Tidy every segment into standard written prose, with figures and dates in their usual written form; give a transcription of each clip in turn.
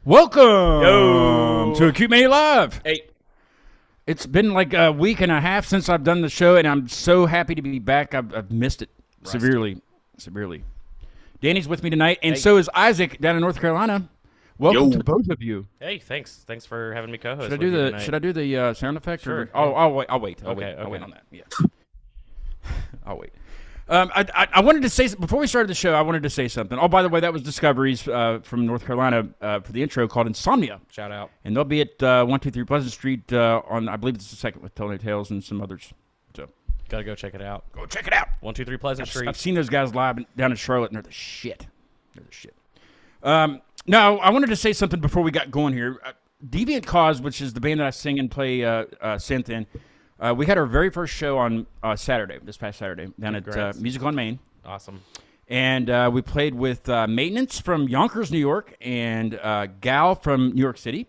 Welcome to Acute Mania Live. Hey. It's been like a week and a half since I've done the show, and I'm so happy to be back. I've missed it severely. Danny's with me tonight, and so is Isaac down in North Carolina. Welcome to both of you. Hey, thanks for having me co-host. Should I do the sound effect? Sure. I'll wait. I'll wait on that. Yeah. I'll wait. I wanted to say, before we started the show, I wanted to say something. Oh, by the way, that was Discoveries from North Carolina for the intro called Insomnia. Shout out. And they'll be at 123 Pleasant Street on, I believe it's the second with Tell No Tales and some others. So Gotta go check it out. Go check it out. 123 Pleasant Street. I've seen those guys live down in Charlotte, and they're the shit. No, I wanted to say something before we got going here. Deviant Cause, which is the band that I sing and play synth in, we had our very first show on this past Saturday, down at Music on Main. Awesome. And we played with Maintenance from Yonkers, New York, and Gal from New York City,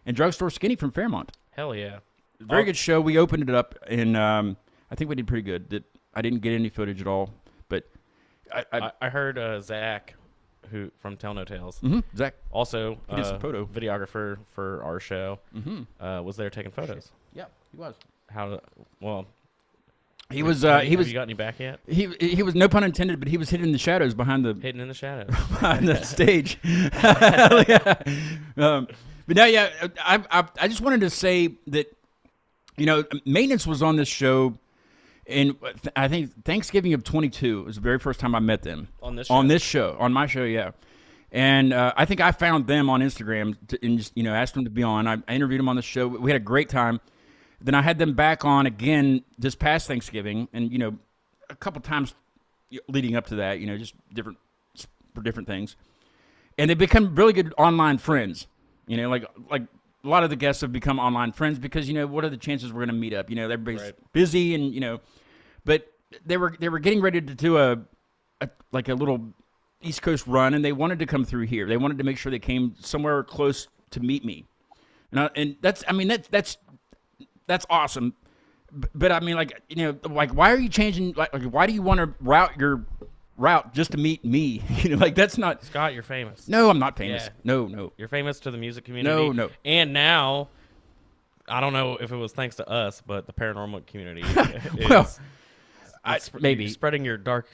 and Drugstore Skinny from Fairmont. Hell yeah. Very good show. We opened it up, and I think we did pretty good. I didn't get any footage at all, but I heard Zach, who from Tell No Tales. Mm-hmm. Zach. Also, he did some photo. Videographer for our show. Mm-hmm. Was there taking photos. Yeah, he was. He was. Have you got any back yet? He was, no pun intended, but he was hidden in the shadows behind the behind the stage. Yeah. But now, yeah, I just wanted to say that, Maintenance was on this show, and I think Thanksgiving of 22 was the very first time I met them on this show. On my show, yeah. And I think I found them on Instagram and just asked them to be on. I interviewed them on the show. We had a great time. Then I had them back on again this past Thanksgiving, and a couple times leading up to that, just for different things. And they become really good online friends. Like a lot of the guests have become online friends because what are the chances we're going to meet up? Everybody's busy, and but they were getting ready to do a little East Coast run, and they wanted to come through here. They wanted to make sure they came somewhere close to meet me, and that's awesome. But I mean, why are you changing? Why do you want to route your route just to meet me? That's not. Scott, you're famous. No, I'm not famous. Yeah. No. You're famous to the music community. No. And now, I don't know if it was thanks to us, but the paranormal community is maybe spreading your dark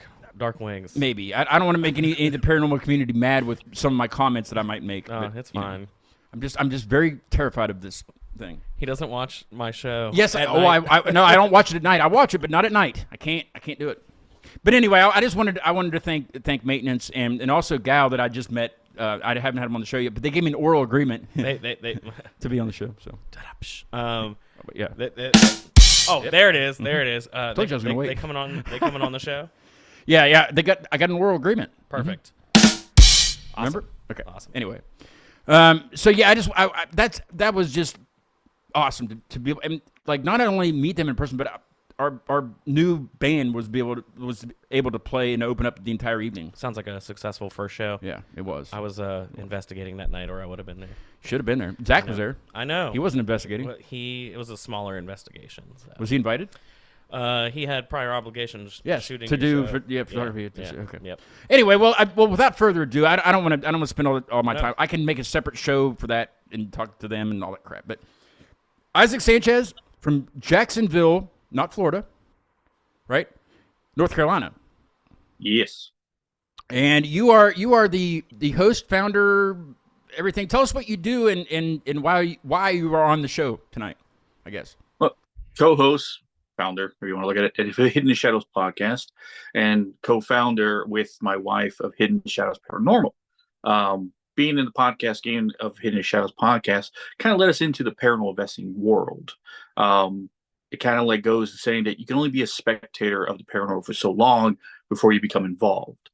wings. Maybe. I don't want to make any of the paranormal community mad with some of my comments that I might make. Oh, it's fine. I'm just very terrified of this thing. He doesn't watch my show. Yes, I don't watch it at night. I watch it, but not at night. I can't do it. But anyway, I wanted to thank Maintenance and also Gal that I just met. I haven't had them on the show yet, but they gave me an oral agreement to be on the show. So, yeah. There it is. There it is. Told you I was gonna wait. They coming on the show. Yeah. I got an oral agreement. Perfect. Awesome. Remember? Okay. Awesome. Anyway, so yeah, that was just awesome to be able, and not only meet them in person, but our new band was able to play and open up the entire evening. Sounds like a successful first show. Yeah, it was. I was investigating that night, or I would have been there. Should have been there. Zach was there. I know. He wasn't investigating. It was a smaller investigation. So. Was he invited? He had prior obligations. Yes, shooting to do photography. Okay. Yep. Anyway, without further ado, I don't want to spend all my time. I can make a separate show for that and talk to them and all that crap. But Isaac Sanchez from Jacksonville, not Florida, right? North Carolina. Yes. And you are the host, founder, everything. Tell us what you do and why you are on the show tonight, I guess. Well, co-host, founder, if you want to look at it, Hidden Shadows podcast, and co-founder with my wife of Hidden Shadows Paranormal. Being in the podcast game of Hidden Shadows podcast kind of led us into the paranormal investing world. It kind of goes to saying that you can only be a spectator of the paranormal for so long before you become involved.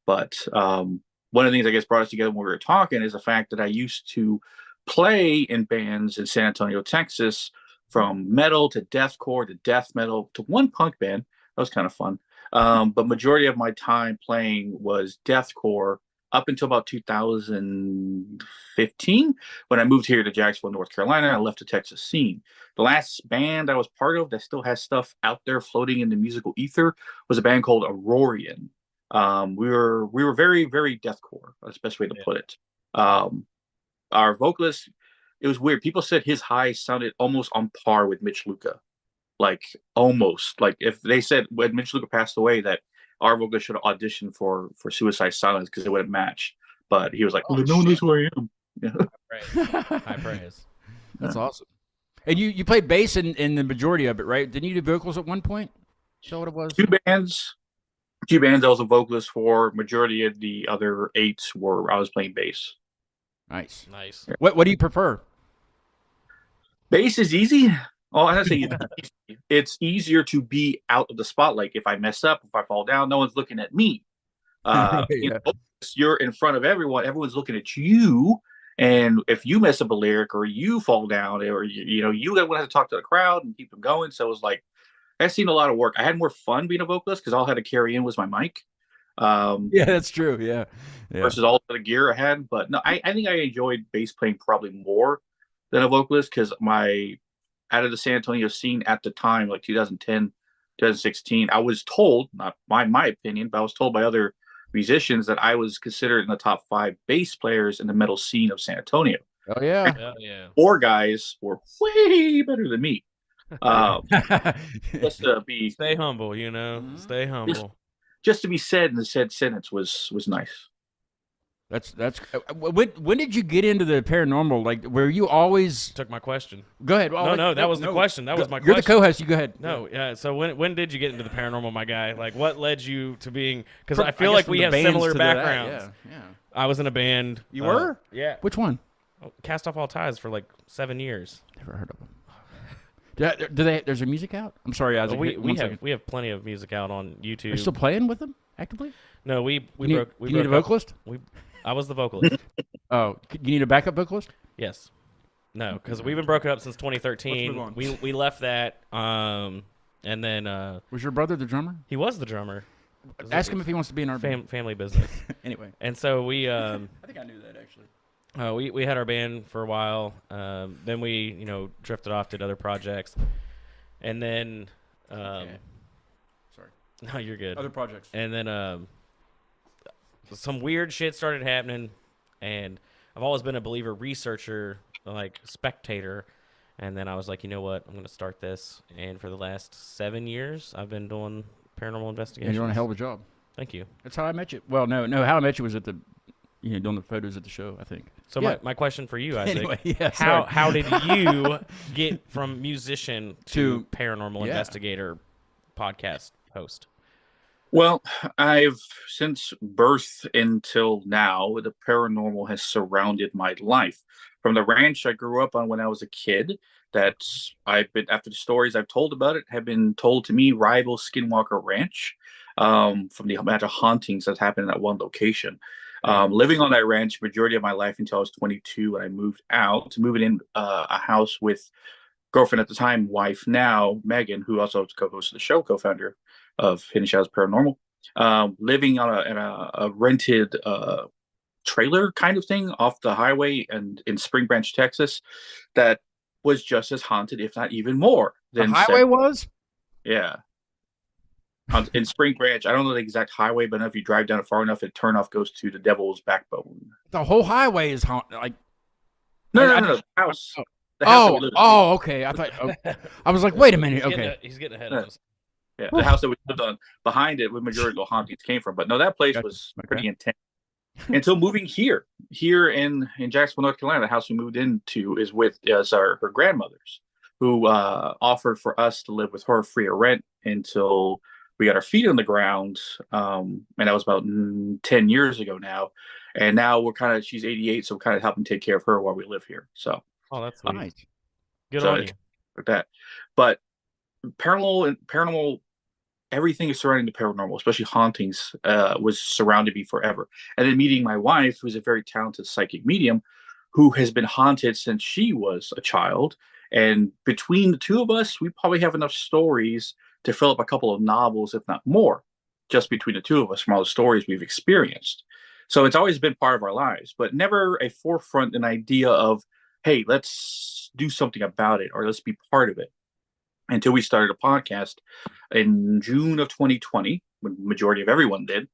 But one of the things I guess brought us together when we were talking is the fact that I used to play in bands in San Antonio, Texas, from metal to deathcore to death metal to one punk band. That was kind of fun. But majority of my time playing was deathcore up until about 2015 when I moved here to Jacksonville, North Carolina. I left the Texas scene. The last band I was part of that still has stuff out there floating in the musical ether was a band called Aurorean. We were very, very deathcore. That's the best way to put it. our vocalist, it was weird. People said his high sounded almost on par with Mitch Luca, like almost. Like if they said when Mitch Luca passed away that our vocalist should audition for Suicide Silence because it would have matched. But he was like, "Oh, no one knows who I am." Yeah. High praise. That's awesome. And you played bass in the majority of it, right? Didn't you do vocals at one point? Is that what it was? Two bands I was a vocalist for. Majority of the other 8 were I was playing bass. Nice. What do you prefer? Bass is easy. Oh, I say it's easier to be out of the spotlight. If I mess up, if I fall down, no one's looking at me. You're in front of everyone. Everyone's looking at you. And if you mess up a lyric or you fall down, or you have to talk to the crowd and keep them going. So it was like I've seen a lot of work. I had more fun being a vocalist because all I had to carry in was my mic. Yeah, that's true. Yeah. Versus all the gear I had. But no, I think I enjoyed bass playing probably more than a vocalist because out of the San Antonio scene at the time, like 2010, 2016, I was told, not my opinion, but I was told by other musicians that I was considered in the top 5 bass players in the metal scene of San Antonio. Oh yeah. Yeah. 4 guys were way better than me. Just to be Stay humble, Stay humble. Just to be said in the said sentence was nice. That's when did you get into the paranormal? Like, were you always? Took my question. Go ahead. No, that was the question. That was my You're question. the co-host. You go ahead. No, yeah. So when did you get into the paranormal, my guy? Like, what led you to being? Because I feel like we have similar backgrounds. Yeah. I was in a band. You were? Yeah. Which one? Cast Off All Ties for like 7 years. Never heard of them. There's a music out? I'm sorry, Isaac. We have plenty of music out on YouTube. You're still playing with them actively? No, we you need a vocalist? I was the vocalist. Oh, you need a backup vocalist? Yes. No, because we've been broken up since 2013. We left that, and then was your brother the drummer? He was the drummer. Ask him if he wants to be in our family business. Anyway, and so we. I think I knew that actually. We had our band for a while. Then we drifted off, did other projects, and then. Sorry. No, you're good. Other projects. And then some weird shit started happening, and I've always been a believer, researcher, like spectator. And then I was like, you know what? I'm going to start this. And for the last 7 years, I've been doing paranormal investigations. And you're doing a hell of a job. Thank you. That's how I met you. Well, no, how I met you was at the, doing the photos at the show, I think. So my question for you, Isaac, anyway, how did you get from musician to paranormal investigator podcast host? Well, I've since birth until now, the paranormal has surrounded my life. From the ranch I grew up on when I was a kid, that I've been, after the stories I've told about it, have been told to me, rival Skinwalker Ranch, from the amount of hauntings that happened in that one location. Living on that ranch majority of my life until I was 22, and I moved out, moving in a house with girlfriend at the time, wife now, Megan, who also co-host of the show, co-founder of Hidden Shadows Paranormal, living on a rented trailer kind of thing off the highway and in Spring Branch, Texas, that was just as haunted, if not even more than the highway was. Yeah. In Spring Branch, I don't know the exact highway, but if you drive down it far enough, it turnoff goes to the Devil's Backbone. The whole highway is like. No. The house. Okay. I thought. I was like, wait a minute. He's getting ahead of us. Yeah, the house that we lived on, behind it, where majority of the hauntings came from. But no, that place was pretty intense. Until moving here in Jacksonville, North Carolina, the house we moved into is with her grandmothers, who offered for us to live with her free of rent until we got our feet on the ground. And that was about 10 years ago now. And now she's 88, so we're kind of helping take care of her while we live here. So, that's sweet. Nice. Good on you. With that. But paranormal, everything is surrounding the paranormal, especially hauntings, was surrounded me forever. And then meeting my wife, who's a very talented psychic medium, who has been haunted since she was a child. And between the two of us, we probably have enough stories to fill up a couple of novels, if not more, just between the two of us from all the stories we've experienced. So it's always been part of our lives, but never a forefront, an idea of, hey, let's do something about it, or let's be part of it. Until we started a podcast in June of 2020, when the majority of everyone did,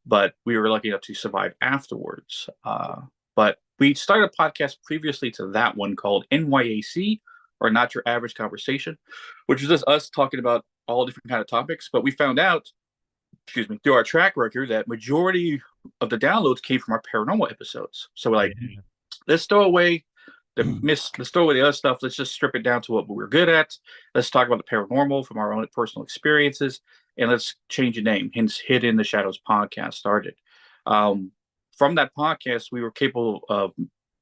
but we were lucky enough to survive afterwards. But we started a podcast previously to that one called NYAC, or Not Your Average Conversation, which is just us talking about all different kind of topics. But we found out, through our track record, that majority of the downloads came from our paranormal episodes. So we're like, let's throw away let's throw away the other stuff. Let's just strip it down to what we're good at. Let's talk about the paranormal from our own personal experiences, and let's change the name. Hence, Hidden in the Shadows podcast started. From that podcast, we were capable of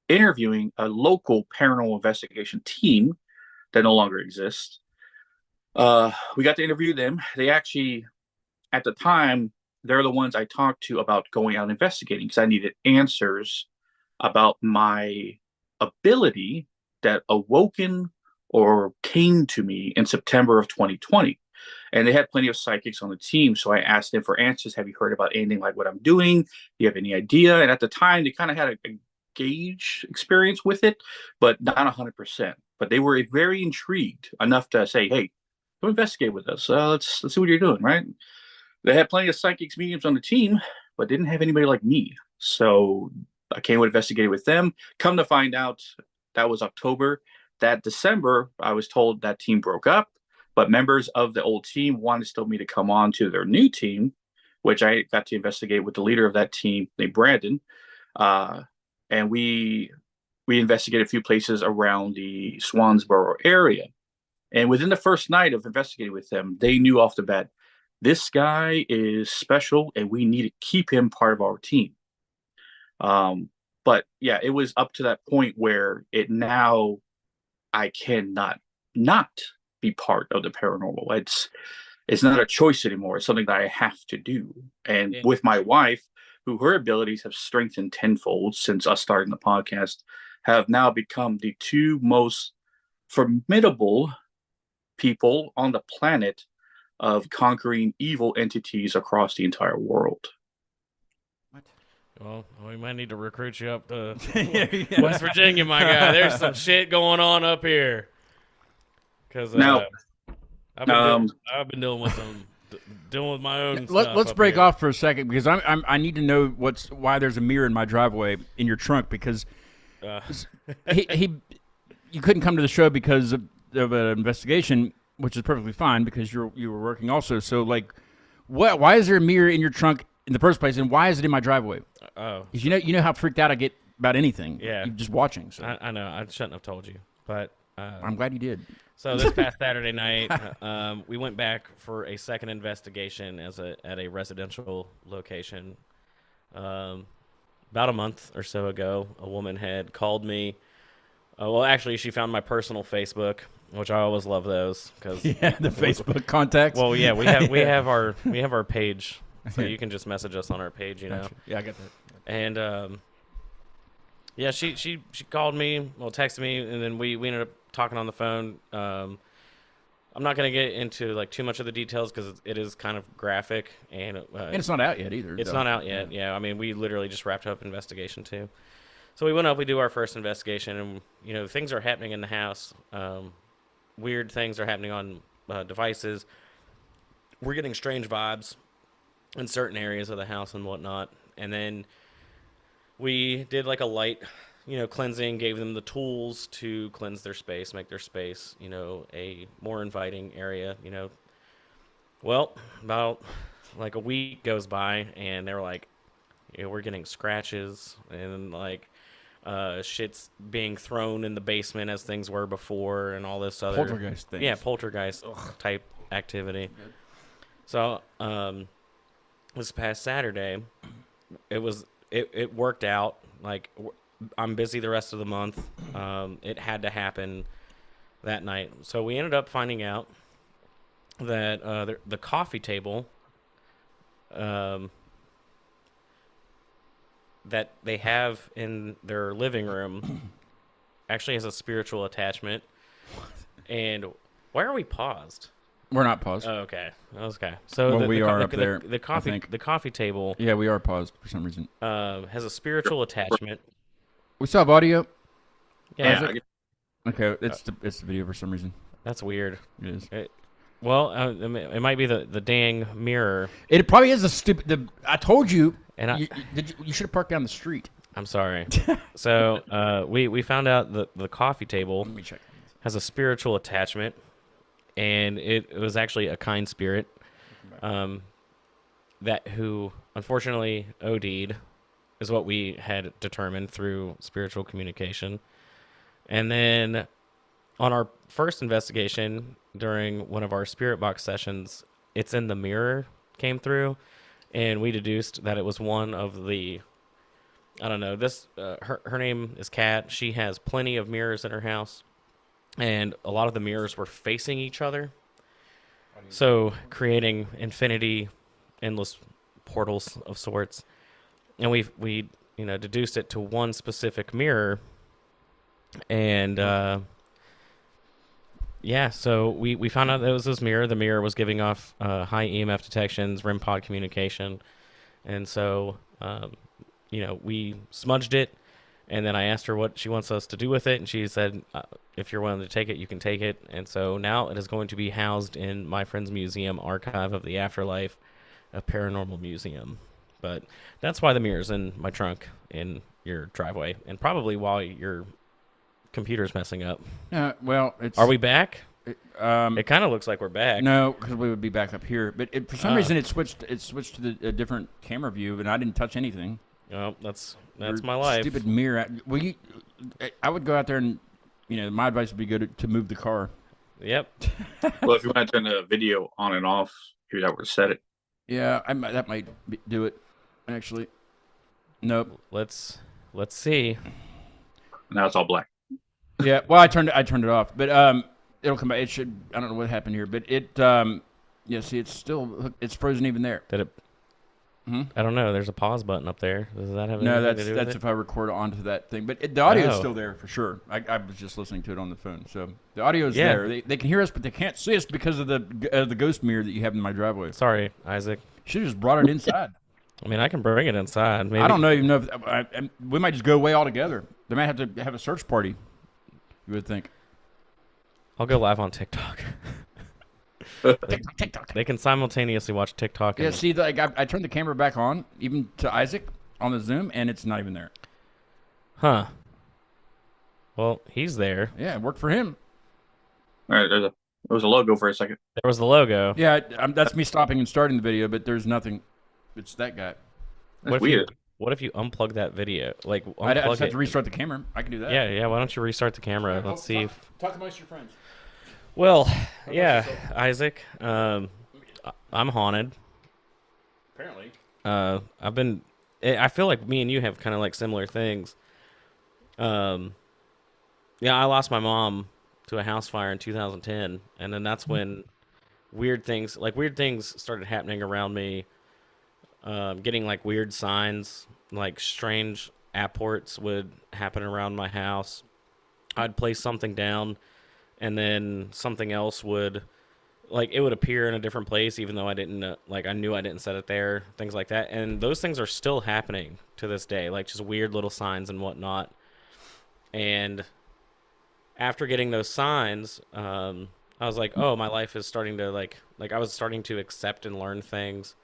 interviewing a local paranormal investigation team that no longer exists. We got to interview them. They actually, at the time, they're the ones I talked to about going out investigating because I needed answers about my ability that awoken or came to me in September of 2020. And they had plenty of psychics on the team. So I asked them for answers. Have you heard about anything like what I'm doing? Do you have any idea? And at the time, they kind of had a gauge experience with it, but not 100%. But they were very intrigued enough to say, hey, come investigate with us. Let's see what you're doing, right? They had plenty of psychics mediums on the team, but didn't have anybody like me. So I came and investigated with them. Come to find out, that was October. That December, I was told that team broke up, but members of the old team wanted still me to come on to their new team, which I got to investigate with the leader of that team named Brandon. And we investigated a few places around the Swansboro area. And within the first night of investigating with them, they knew off the bat, this guy is special and we need to keep him part of our team. But yeah, it was up to that point where I cannot not be part of the paranormal. It's not a choice anymore. It's something that I have to do. And with my wife, who her abilities have strengthened tenfold since us starting the podcast, have now become the two most formidable people on the planet of conquering evil entities across the entire world. Well, we might need to recruit you up to West Virginia, my guy. There's some shit going on up here. Because now, I've been dealing with my own stuff. Let's break off for a second because I need to know why there's a mirror in my driveway in your trunk because you couldn't come to the show because of an investigation, which is perfectly fine because you were working also. So like, why is there a mirror in your trunk in the first place, and why is it in my driveway? Oh, because you know how freaked out I get about anything. Yeah, you're just watching. So. I know I shouldn't have told you, but I'm glad you did. So this past Saturday night, we went back for a second investigation at a residential location. About a month or so ago, a woman had called me. Well, actually, she found my personal Facebook, which I always love those because the Facebook contacts. Well, yeah, we have our page, so you can just message us on our page, you know. Gotcha. Yeah, I get that. And yeah, she called me, texted me, and then we ended up talking on the phone. I'm not going to get into like too much of the details because it is kind of graphic, and it's not out yet either. It's not out yet. Yeah, I mean, we literally just wrapped up investigation too. So we went up, we do our first investigation, and things are happening in the house. Weird things are happening on devices. We're getting strange vibes in certain areas of the house and whatnot. And then we did like a light, cleansing, gave them the tools to cleanse their space, make their space, a more inviting area, Well, about like a week goes by and they were like, we're getting scratches and like shit's being thrown in the basement as things were before and all this other poltergeist things. Yeah, poltergeist type activity. Good. So this past Saturday, it worked out. Like I'm busy the rest of the month. It had to happen that night. So we ended up finding out that the coffee table that they have in their living room actually has a spiritual attachment. And why are we paused? We're not paused. Oh, okay. So we are up there. The coffee table. Yeah, we are paused for some reason. Has a spiritual attachment. We still have audio. Yeah. Okay, it's the video for some reason. That's weird. It is. It might be the dang mirror. It probably is I told you. And you should have parked down the street. I'm sorry. So we found out that the coffee table Let me check. has a spiritual attachment, and it was actually a kind spirit that who unfortunately OD'd, is what we had determined through spiritual communication. And then on our first investigation during one of our spirit box sessions, it's in the mirror came through, and we deduced that it was one of the, I don't know, this her name is Kat. She has plenty of mirrors in her house, and a lot of the mirrors were facing each other, so creating infinity, endless portals of sorts. And we deduced it to one specific mirror, and so we found out that it was this mirror. The mirror was giving off high EMF detections, REM pod communication, and so we smudged it, and then I asked her what she wants us to do with it, and she said, if you're willing to take it, you can take it. And so now it is going to be housed in my friend's museum, Archive of the Afterlife, a paranormal museum. But that's why the mirror's in my trunk in your driveway, and probably while your computer's messing up. Well, it's. Are we back? It kind of looks like we're back. No, because we would be back up here. But for some reason, it switched. It switched to a different camera view, and I didn't touch anything. Oh, that's my life. Stupid mirror. Well, I would go out there and, my advice would be go to move the car. Yep. Well, if you want to turn the video on and off, here's how to set it. Yeah, that might do it. Actually, nope. Let's see. Now it's all black. Yeah, well, I turned it off, but it'll come back. It should. I don't know what happened here, but it. See, it's frozen even there. Did it? I don't know. There's a pause button up there. Does that have anything No, to do with that's it? if I record onto that thing. But the audio is Oh. still there for sure. I was just listening to it on the phone, so the audio is there. They can hear us, but they can't see us because of the ghost mirror that you have in my driveway. Sorry, Isaac. Should have just brought it inside. I mean, I can bring it inside. Maybe. I don't know even know if we might just go away altogether. They might have to have a search party. You would think. I'll go live on TikTok. TikTok. They can simultaneously watch TikTok. Yeah, And, see, I turned the camera back on, even to Isaac on the Zoom, and it's not even there. huh. Well, he's there. Yeah, it worked for him. All right, there was a logo for a second. There was the logo. Yeah, that's me stopping and starting the video, but there's nothing. It's that guy. That's weird. What if you unplug that video? Like, I just unplug have it. to restart the camera. I can do that. Yeah. Why don't you restart the camera? Let's see. Talk amongst your friends. Well, yeah, Isaac. I'm haunted. Apparently. I feel like me and you have kind of like similar things. Yeah, I lost my mom to a house fire in 2010, and then that's when weird things started happening around me. Getting like weird signs, like strange apports would happen around my house. I'd place something down, and then something else would, like, it would appear in a different place, even though I didn't, I knew I didn't set it there, things like that. And those things are still happening to this day, like just weird little signs and whatnot. And after getting those signs, I was like, oh, my life is starting to, like I was starting to accept and learn things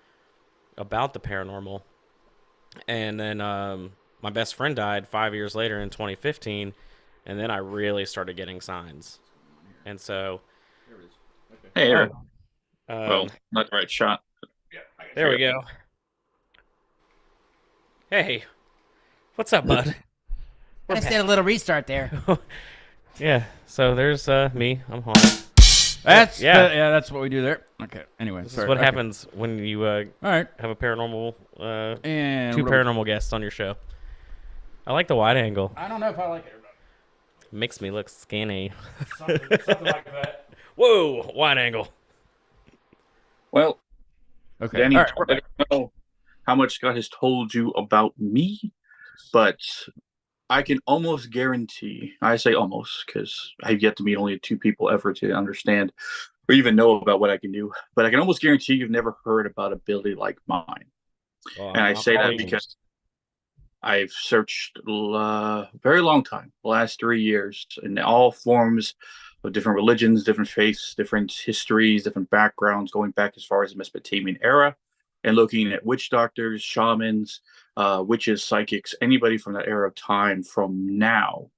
about the paranormal. And then my best friend died 5 years later in 2015, and then I really started getting signs. And so Hey, Aaron. Well, not the right shot. There we go. Hey, what's up, bud? I just did a little restart there. Yeah, so there's me. I'm haunted. That's Yeah. that's what we do there. Okay. Anyway, This is what happens when you All right. have a paranormal, And two paranormal guests on your show. I like the wide angle. I don't know if I like it or Makes me look skinny. not. Something like that. Whoa, wide angle. Well, Okay. Danny, All right, we're I don't know how much Scott has told you about me, but I can almost guarantee, I say almost because I've yet to meet only two people ever to understand or even know about what I can do, but I can almost guarantee you've never heard about a ability like mine. And I say that because I've searched a very long time, the last 3 years, in all forms of different religions, different faiths, different histories, different backgrounds, going back as far as the Mesopotamian era and looking at witch doctors, shamans, witches, psychics, anybody from that era of time from now,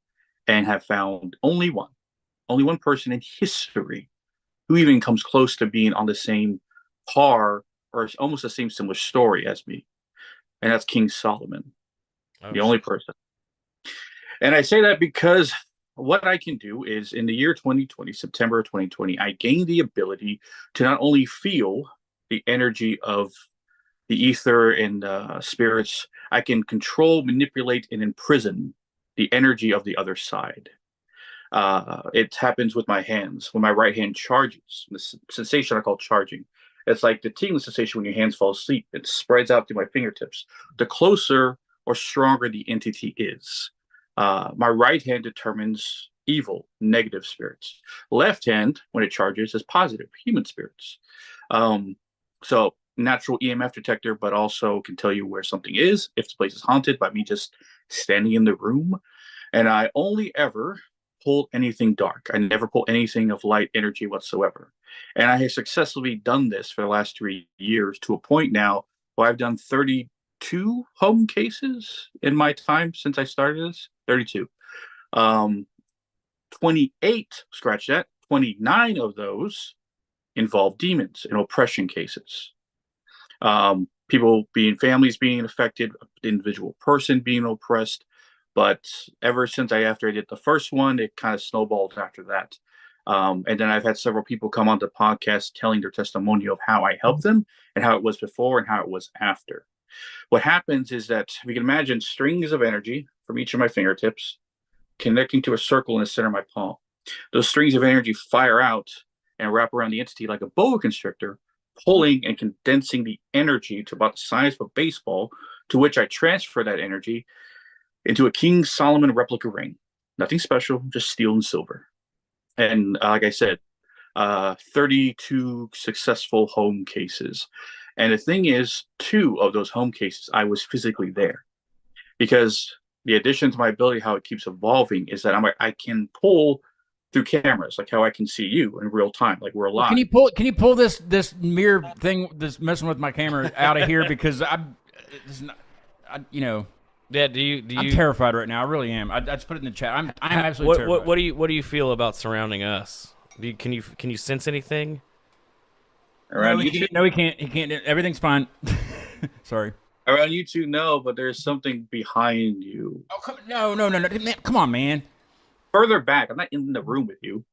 and have found only one person in history who even comes close to being on the same par or almost the same similar story as me. And that's King Solomon, the only person. And I say that because what I can do is in the year 2020, September of 2020, I gained the ability to not only feel the energy of the ether and spirits, I can control, manipulate, and imprison the energy of the other side. It happens with my hands. When my right hand charges, the sensation I call charging. It's like the tingling sensation when your hands fall asleep. It spreads out through my fingertips. The closer or stronger the entity is. My right hand determines evil, negative spirits. Left hand, when it charges, is positive, human spirits. So natural EMF detector, but also can tell you where something is, if the place is haunted, by me just standing in the room. And I only ever pull anything dark. I never pull anything of light energy whatsoever. And I have successfully done this for the last 3 years to a point now where I've done 32 home cases in my time since I started this. 32. 28, scratch that, 29 of those involve demons and oppression cases. Families being affected, individual person being oppressed. But ever since after I did the first one, it kind of snowballed after that. And then I've had several people come on the podcast telling their testimonial of how I helped them and how it was before and how it was after. What happens is that we can imagine strings of energy from each of my fingertips connecting to a circle in the center of my palm. Those strings of energy fire out and wrap around the entity like a boa constrictor, pulling and condensing the energy to about the size of a baseball, to which I transfer that energy into a King Solomon replica ring. Nothing special, just steel and silver. And like I said, 32 successful home cases. And the thing is, 2 of those home cases, I was physically there. Because the addition to my ability, how it keeps evolving, is that I can pull through cameras, like how I can see you in real time, like we're alive. Can you pull this mirror thing that's messing with my camera out of here? Because Yeah, do you? I'm terrified right now. I really am. I just put it in the chat. I'm absolutely terrified. What do you feel about surrounding us? Can you sense anything? Around No, he can't. He can't. Everything's fine. Sorry. Around you two, no, but there's something behind you. Oh, no. Man, come on, man. Further back. I'm not in the room with you.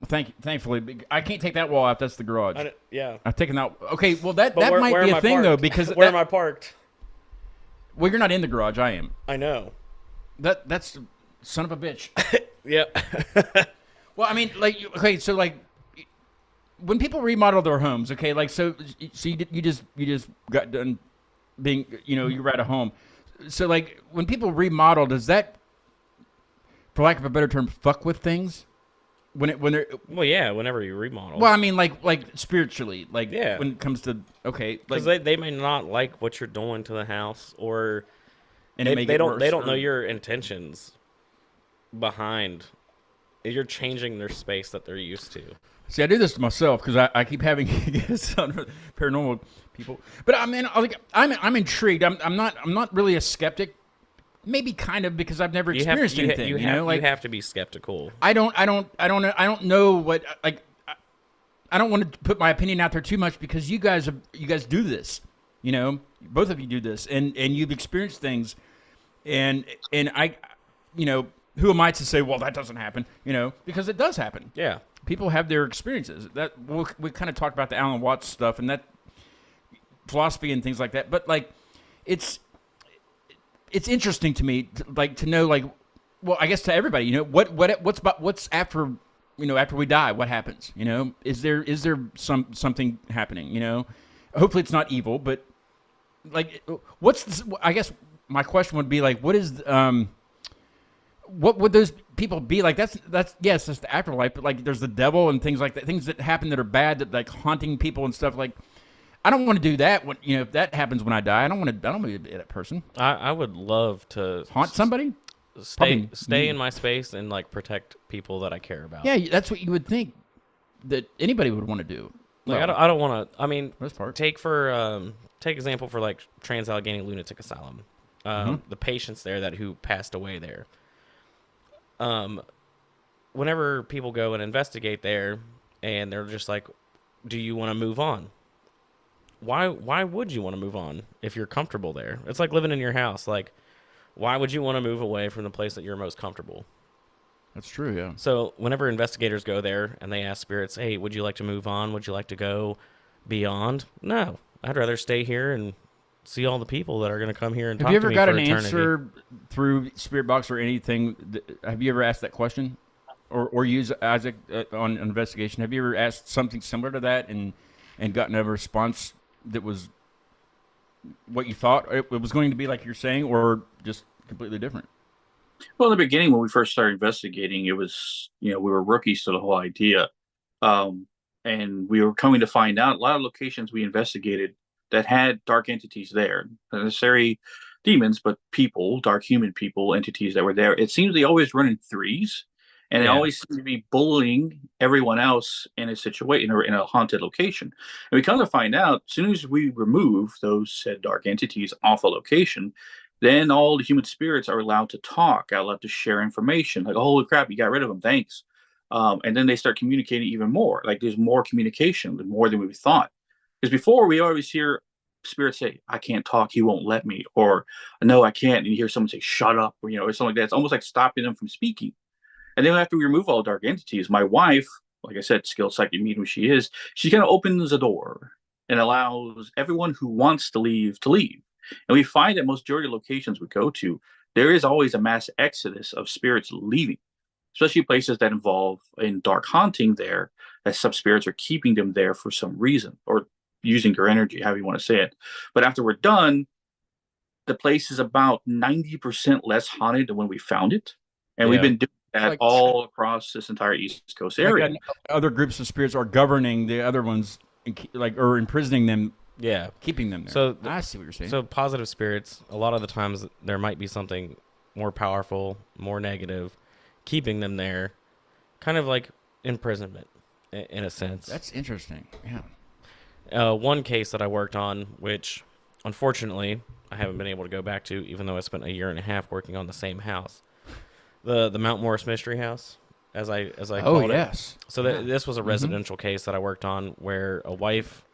Thankfully, I can't take that wall out. That's the garage. Yeah. I've taken that. Okay, well, that might be a thing, though, because... Where am I parked? Well, you're not in the garage. I am. I know. That's son of a bitch. Yeah. Well, I mean, like, okay, so, like, when people remodel their homes, okay, like, so you just got done being, you were at a home. So, like, when people remodel, does that, for lack of a better term, fuck with things? When they're well, yeah, whenever you remodel. Well, I mean, like spiritually, like yeah. When it comes to because they may not like what you're doing to the house, or and they don't know your intentions behind. You're changing their space that they're used to. See, I do this to myself because I keep having guests on paranormal people, but I mean, I'm intrigued. I'm not really a skeptic. Maybe kind of, because I've never experienced anything. You have to be skeptical. I don't know what, like, I don't want to put my opinion out there too much, because you guys do this, both of you do this, and you've experienced things, and I, who am I to say, well, that doesn't happen, because it does happen. Yeah. People have their experiences. That we kind of talked about the Alan Watts stuff and that philosophy and things like that, but like, it's interesting to me, to know, like, well, I guess to everybody, what's after, after we die, what happens, is there something happening, hopefully it's not evil, but like, I guess my question would be, like, what would those people be like? That's yes, that's the afterlife, but like, there's the devil and things like that, things that happen that are bad, that like haunting people and stuff. Like, I don't want to do that. When if that happens when I die, I don't want to be that person. I would love to haunt somebody. Stay in my space and like protect people that I care about. Yeah, that's what you would think that anybody would want to do. Like Well, I don't want to. I mean, for this part. take example for like Trans-Allegheny Lunatic Asylum. The patients there who passed away there. Whenever people go and investigate there, and they're just like, "Do you want to move on?" Why would you want to move on if you're comfortable there? It's like living in your house. Like, why would you want to move away from the place that you're most comfortable? That's true, yeah. So whenever investigators go there and they ask spirits, "Hey, would you like to move on? Would you like to go beyond?" No, I'd rather stay here and see all the people that are going to come here and Have talk you to ever me got for an eternity. answer through Spirit Box or anything? Have you ever asked that question? Or use Isaac on an investigation? Have you ever asked something similar to that and gotten a response that was what you thought it was going to be, like you're saying, or just completely different? Well, in the beginning, when we first started investigating, it was, we were rookies to the whole idea. And we were coming to find out a lot of locations we investigated that had dark entities there, not necessarily demons, but people, dark human people, entities that were there. It seems they always run in threes, and they Yeah. always seem to be bullying everyone else in a situation or in a haunted location. And we come to find out, as soon as we remove those said dark entities off a location, then all the human spirits are allowed to talk, allowed to share information. Like, holy crap, you got rid of them, thanks. And then they start communicating even more. Like, there's more communication, more than we thought. Because before, we always hear spirits say, "I can't talk, he won't let me," or "No, I can't." And you hear someone say, "Shut up," or or something like that. It's almost like stopping them from speaking. And then after we remove all dark entities, my wife, like I said, skilled psychic medium she is, she kind of opens a door and allows everyone who wants to leave to leave. And we find that most majority of locations we go to, there is always a mass exodus of spirits leaving, especially places that involve in dark haunting there, that some spirits are keeping them there for some reason or using your energy, however you want to say it. But after we're done, the place is about 90% less haunted than when we found it. And we've Yeah. been doing that Like- all across this entire East Coast area. Like other groups of spirits are governing the other ones, or imprisoning them, Yeah. keeping them there. So I see what you're saying. So positive spirits, a lot of the times there might be something more powerful, more negative, keeping them there, kind of like imprisonment in a sense. That's interesting. Yeah. One case that I worked on, which unfortunately I haven't been able to go back to, even though I spent a year and a half working on the same house, the Mount Morris Mystery House, as I called it. Yes. So this was a residential case that I worked on where a wife.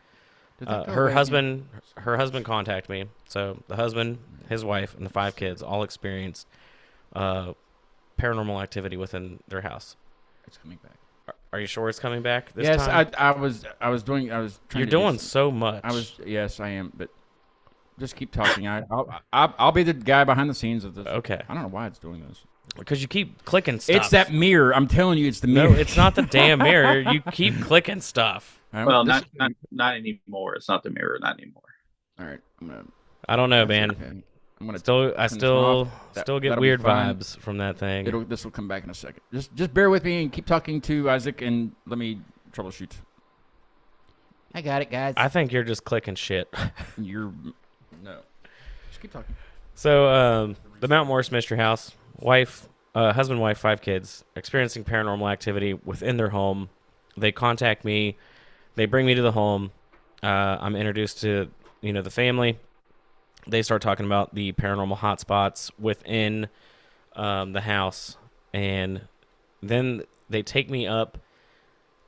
Did that go Her right? husband contacted me. So the husband, his wife, and the 5 kids all experienced paranormal activity within their house. It's coming back. Are you sure it's coming back this Yes, time? I was trying. You're to doing so much. Yes, I am. But just keep talking. I'll be the guy behind the scenes of this. Okay. I don't know why it's doing this. Because you keep clicking stuff. It's that mirror. I'm telling you, it's the mirror. No, it's not the damn mirror. You keep clicking stuff. Well, not anymore. It's not the mirror, not anymore. All right. I'm gonna. I don't know, man. Okay. I'm gonna. Still turn this off. still get That'll be weird fine. vibes from that thing. This will come back in a second. Just bear with me and keep talking to Isaac and let me troubleshoot. I got it, guys. I think you're just clicking shit. No. Just keep talking. So, the Mount Morris Mystery House, husband, wife, 5 kids, experiencing paranormal activity within their home. They contact me. They bring me to the home. I'm introduced to, the family. They start talking about the paranormal hotspots within the house. And then they take me up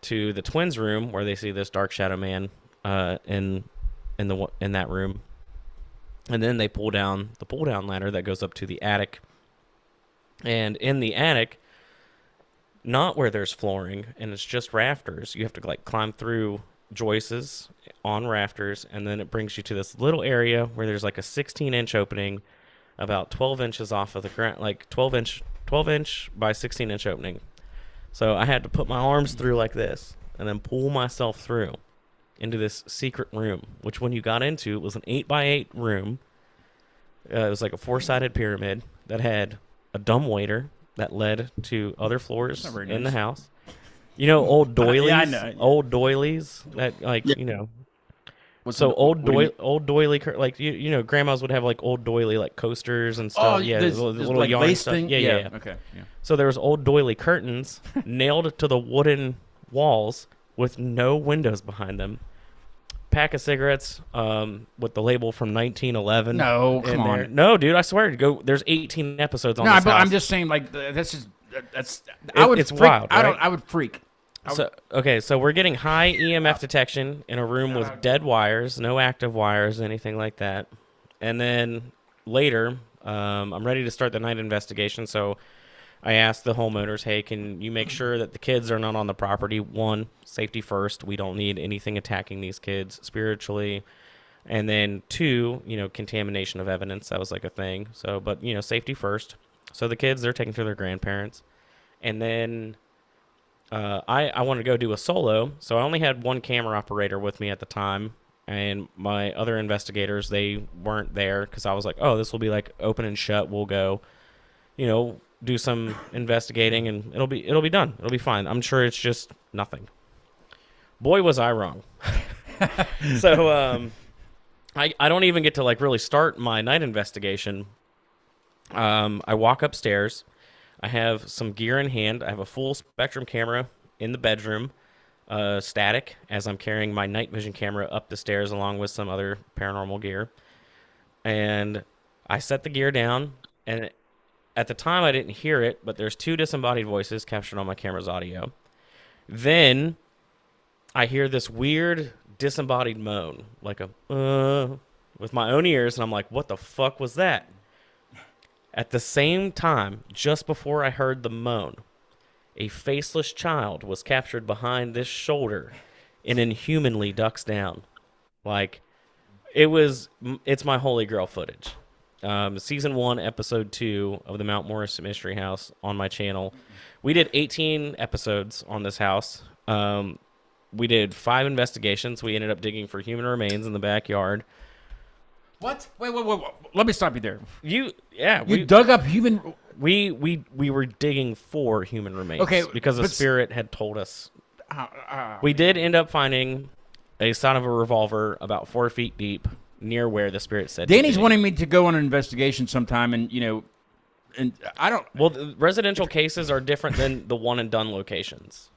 to the twins' room where they see this dark shadow man in that room. And then they pull down the pull-down ladder that goes up to the attic. And in the attic, not where there's flooring, and it's just rafters. You have to climb through joists on rafters, and then it brings you to this little area where there's a 16-inch opening, about 12 inches off of the ground, 12 inch by 16-inch opening. So I had to put my arms through like this, and then pull myself through into this secret room, which when you got into, it was an 8x8 room. It was like a 4-sided pyramid that had a dumbwaiter that led to other floors in the house. Old doilies? Yeah, I know. Old doilies that, old doily, grandmas would have old doily Oh, coasters and stuff. Yeah, this little yarn lace stuff. thing? Yeah. Okay. Yeah. So there was old doily curtains nailed to the wooden walls with no windows behind them. Pack of cigarettes with the label from 1911. No, come there. on. No, dude, I swear. Go. There's 18 episodes on No, this but house. I'm just saying, like, that's. I would It's freak. wild, I don't. right? I would freak. So we're getting high EMF detection in a room with dead wires, no active wires, anything like that. And then later, I'm ready to start the night investigation. So I asked the homeowners, hey, can you make sure that the kids are not on the property? One, safety first. We don't need anything attacking these kids spiritually. And then two, contamination of evidence. That was like a thing. So, but, safety first. So the kids, they're taken to their grandparents. And then I wanted to go do a solo. So I only had one camera operator with me at the time. And my other investigators, they weren't there because I was like, oh, this will be like open and shut. We'll go, do some investigating and it'll be done. It'll be fine. I'm sure it's just nothing. Boy, was I wrong. So I don't even get to like really start my night investigation. I walk upstairs. I have some gear in hand. I have a full spectrum camera in the bedroom, static, as I'm carrying my night vision camera up the stairs along with some other paranormal gear. And I set the gear down, and at the time, I didn't hear it, but there's two disembodied voices captured on my camera's audio. Then I hear this weird disembodied moan, like a with my own ears, and I'm like, what the fuck was that? At the same time, just before I heard the moan, a faceless child was captured behind this shoulder and inhumanly ducks down. Like, it's my Holy Grail footage. Season 1, episode 2 of the Mount Morris Mystery House on my channel. We did 18 episodes on this house. We did 5 investigations. We ended up digging for human remains in the backyard. What? Wait. Let me stop you there. You dug up human. We were digging for human remains. Okay, because a spirit had told us. We did end up finding a side of a revolver about 4 feet deep near where the spirit said. Danny's wanting me to go on an investigation sometime, and and I don't. Well, the residential cases are different than the one and done locations.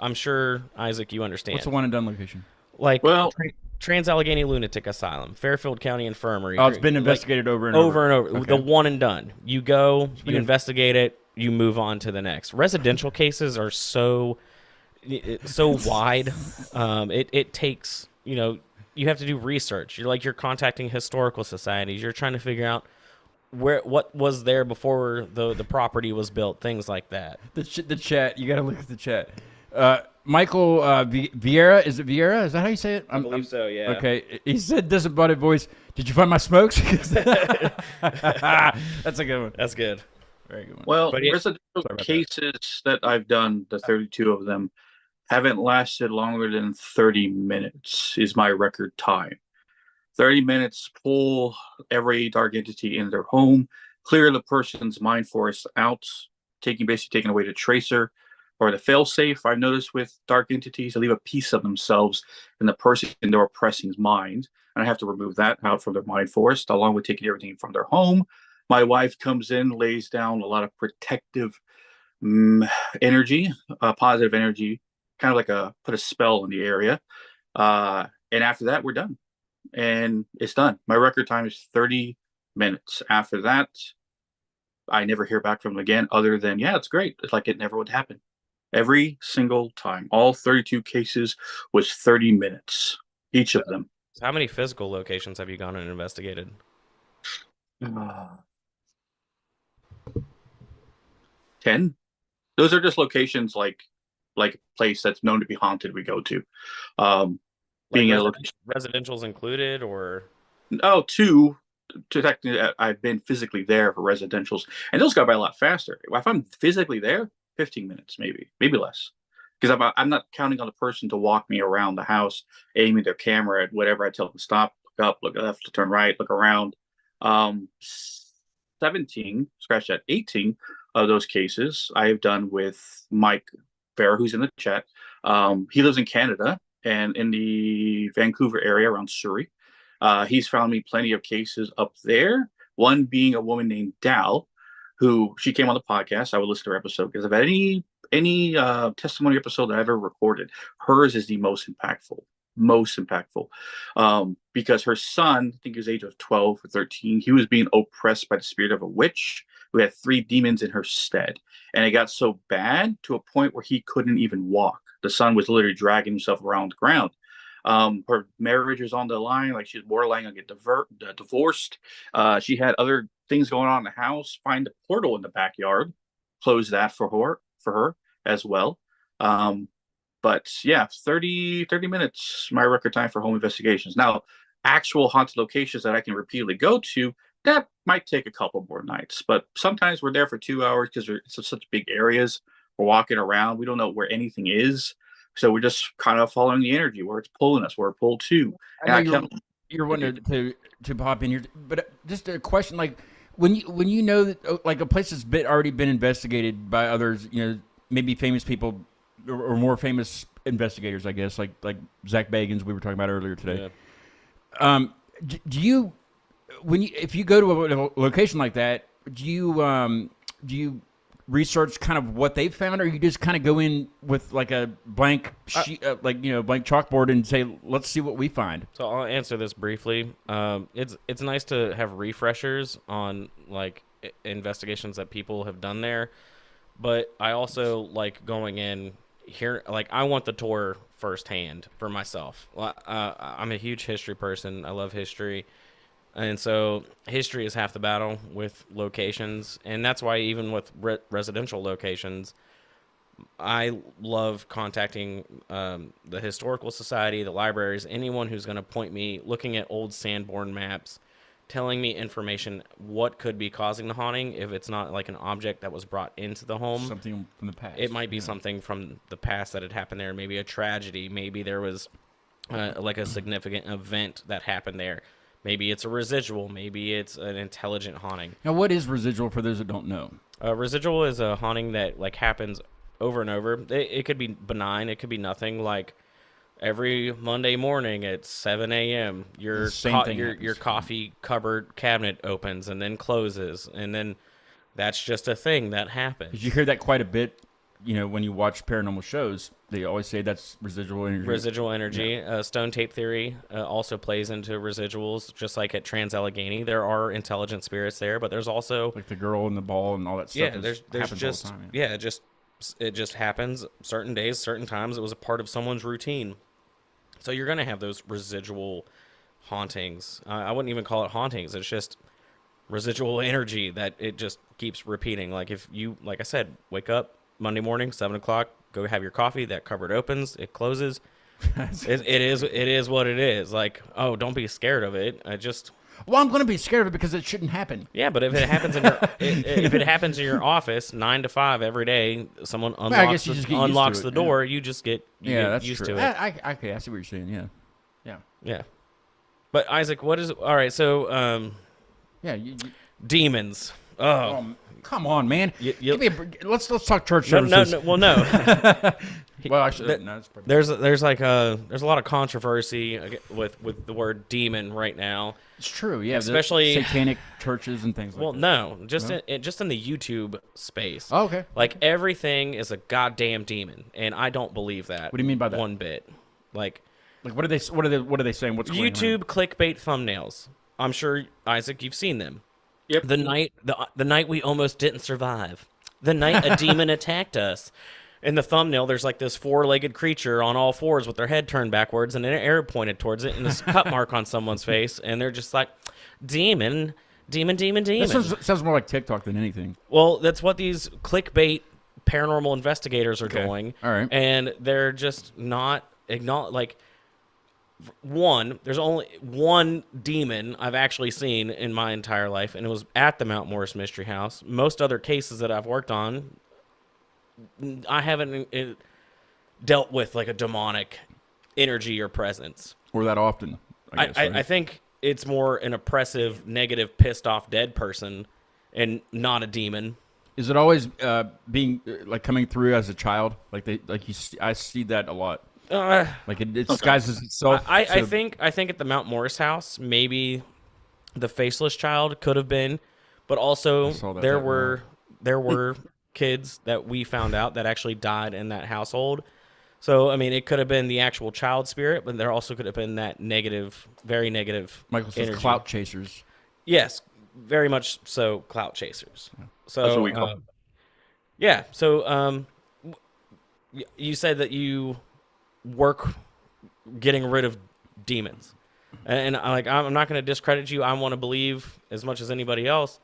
I'm sure, Isaac, you understand. What's the one and done location? Like, Trans-Allegheny Lunatic Asylum, Fairfield County Infirmary. Oh, it's been investigated over and over. Okay. The one and done. You go, you investigate it, you move on to the next. Residential cases are so wide. It takes, you have to do research. You're contacting historical societies. You're trying to figure out what was there before the property was built, things like that. The chat, you got to look at the chat. Michael Vieira, is it Vieira? Is that how you say it? I believe so, yeah. Okay. He said, disembodied voice, did you find my smokes? That's a good one. That's good. Very good one. Well, residential cases that I've done, the 32 of them, haven't lasted longer than 30 minutes is my record time. 30 minutes, pull every dark entity in their home, clear the person's mind forest out, basically taking away the tracer or the failsafe. I've noticed with dark entities, they leave a piece of themselves in the person they're oppressing's mind. And I have to remove that out from their mind forest, along with taking everything from their home. My wife comes in, lays down a lot of protective energy, positive energy, kind of like put a spell in the area. And after that, we're done. And it's done. My record time is 30 minutes. After that, I never hear back from them again, other than, yeah, it's great. It's like it never would happen. Every single time. All 32 cases was 30 minutes, each of them. So how many physical locations have you gone and investigated? 10. Those are just locations like a place that's known to be haunted we go to. Being a location. Residential's included, or? Oh, 2. Technically, I've been physically there for residentials, and those go by a lot faster. If I'm physically there, 15 minutes, maybe less, because I'm not counting on the person to walk me around the house, aiming their camera at whatever I tell them to stop, look up, look left, to turn right, look around. 17, scratch that, 18 of those cases I have done with Mike Bear, who's in the chat. He lives in Canada and in the Vancouver area around Surrey. He's found me plenty of cases up there. One being a woman named Dal, who she came on the podcast. I would listen to her episode because if any any testimony episode that I've ever recorded, hers is the most impactful, because her son, I think he was age of 12 or 13, he was being oppressed by the spirit of a witch who had 3 demons in her stead, and it got so bad to a point where he couldn't even walk. The son was literally dragging himself around the ground. Her marriage was on the line, like she's borderline gonna get divorced. She had other things going on in the house. Find a portal in the backyard, close that for her as well. But yeah, 30 minutes, my record time for home investigations. Now, actual haunted locations that I can repeatedly go to, that might take a couple more nights. But sometimes we're there for 2 hours because it's such big areas. We're walking around. We don't know where anything is. So we're just kind of following the energy, where it's pulling us, where we're pulled to. I know you're wanting to pop in here, but just a question, like when you know that like a place has already been investigated by others, maybe famous people or more famous investigators, I guess, like Zach Bagans we were talking about earlier today. Yeah. Do you if you go to a location like that, do you research kind of what they've found, or you just kind of go in with like a blank sheet, blank chalkboard and say, let's see what we find? So I'll answer this briefly. It's nice to have refreshers on like investigations that people have done there, but I also like going in here. Like I want the tour firsthand for myself. I'm a huge history person. I love history. And so history is half the battle with locations. And that's why even with residential locations, I love contacting the Historical Society, the libraries, anyone who's going to point me, looking at old Sanborn maps, telling me information, what could be causing the haunting. If it's not like an object that was brought into the home. Something from the past. It might be something from the past that had happened there. Maybe a tragedy. Maybe there was like a significant event that happened there. Maybe it's a residual. Maybe it's an intelligent haunting. Now, what is residual for those that don't know? Residual is a haunting that like happens over and over. It could be benign. It could be nothing. Like every Monday morning at 7 a.m., your coffee cupboard cabinet opens and then closes, and then that's just a thing that happens. You hear that quite a bit. When you watch paranormal shows, they always say that's residual energy. Residual energy. Yeah. Stone tape theory also plays into residuals, just like at Trans-Allegheny. There are intelligent spirits there, but there's also... like the girl and the ball and all that stuff. Yeah, there's just... all the time, yeah, it just happens certain days, certain times. It was a part of someone's routine. So you're going to have those residual hauntings. I wouldn't even call it hauntings. It's just residual energy that it just keeps repeating. Like if you, like I said, wake up Monday morning, 7 o'clock, go have your coffee. That cupboard opens, it closes. it is what it is. Like, oh, don't be scared of it. Well, I'm going to be scared of it because it shouldn't happen. Yeah, but if it happens in your if it happens in your office 9 to 5 every day, someone unlocks the door, you just get used to it. I see what you're saying. Yeah. But Isaac, what is all right? So, demons. Oh. Come on, man. Let's talk church services. No. Well, no. Well, actually, there's a lot of controversy with the word demon right now. It's true, yeah. Especially satanic churches and things like that. Well, no, just in the YouTube space. Oh, okay. Like everything is a goddamn demon, and I don't believe that. What do you mean by that? One bit. Like what are they saying? What's going on? YouTube clickbait thumbnails. I'm sure, Isaac, you've seen them. Yep. The night we almost didn't survive. The night a demon attacked us. In the thumbnail, there's like this 4-legged creature on all fours with their head turned backwards and an arrow pointed towards it and this cut mark on someone's face, and they're just like, demon. That sounds more like TikTok than anything. Well, that's what these clickbait paranormal investigators are doing. All right. And they're just not there's only one demon I've actually seen in my entire life, and it was at the Mount Morris Mystery House. Most other cases that I've worked on, I haven't dealt with like a demonic energy or presence. Or that often, I guess. I think it's more an oppressive, negative, pissed off dead person and not a demon. Is it always being like coming through as a child? I see that a lot. It disguises itself. I think at the Mount Morris house, maybe the faceless child could have been, but also there were kids that we found out that actually died in that household. So, I mean, it could have been the actual child spirit, but there also could have been that negative, very negative Michael says energy. clout chasers. Yes, very much so, clout chasers. So, That's what we call them. Yeah. So, you said that you work getting rid of demons, and I'm not going to discredit you. I want to believe as much as anybody else.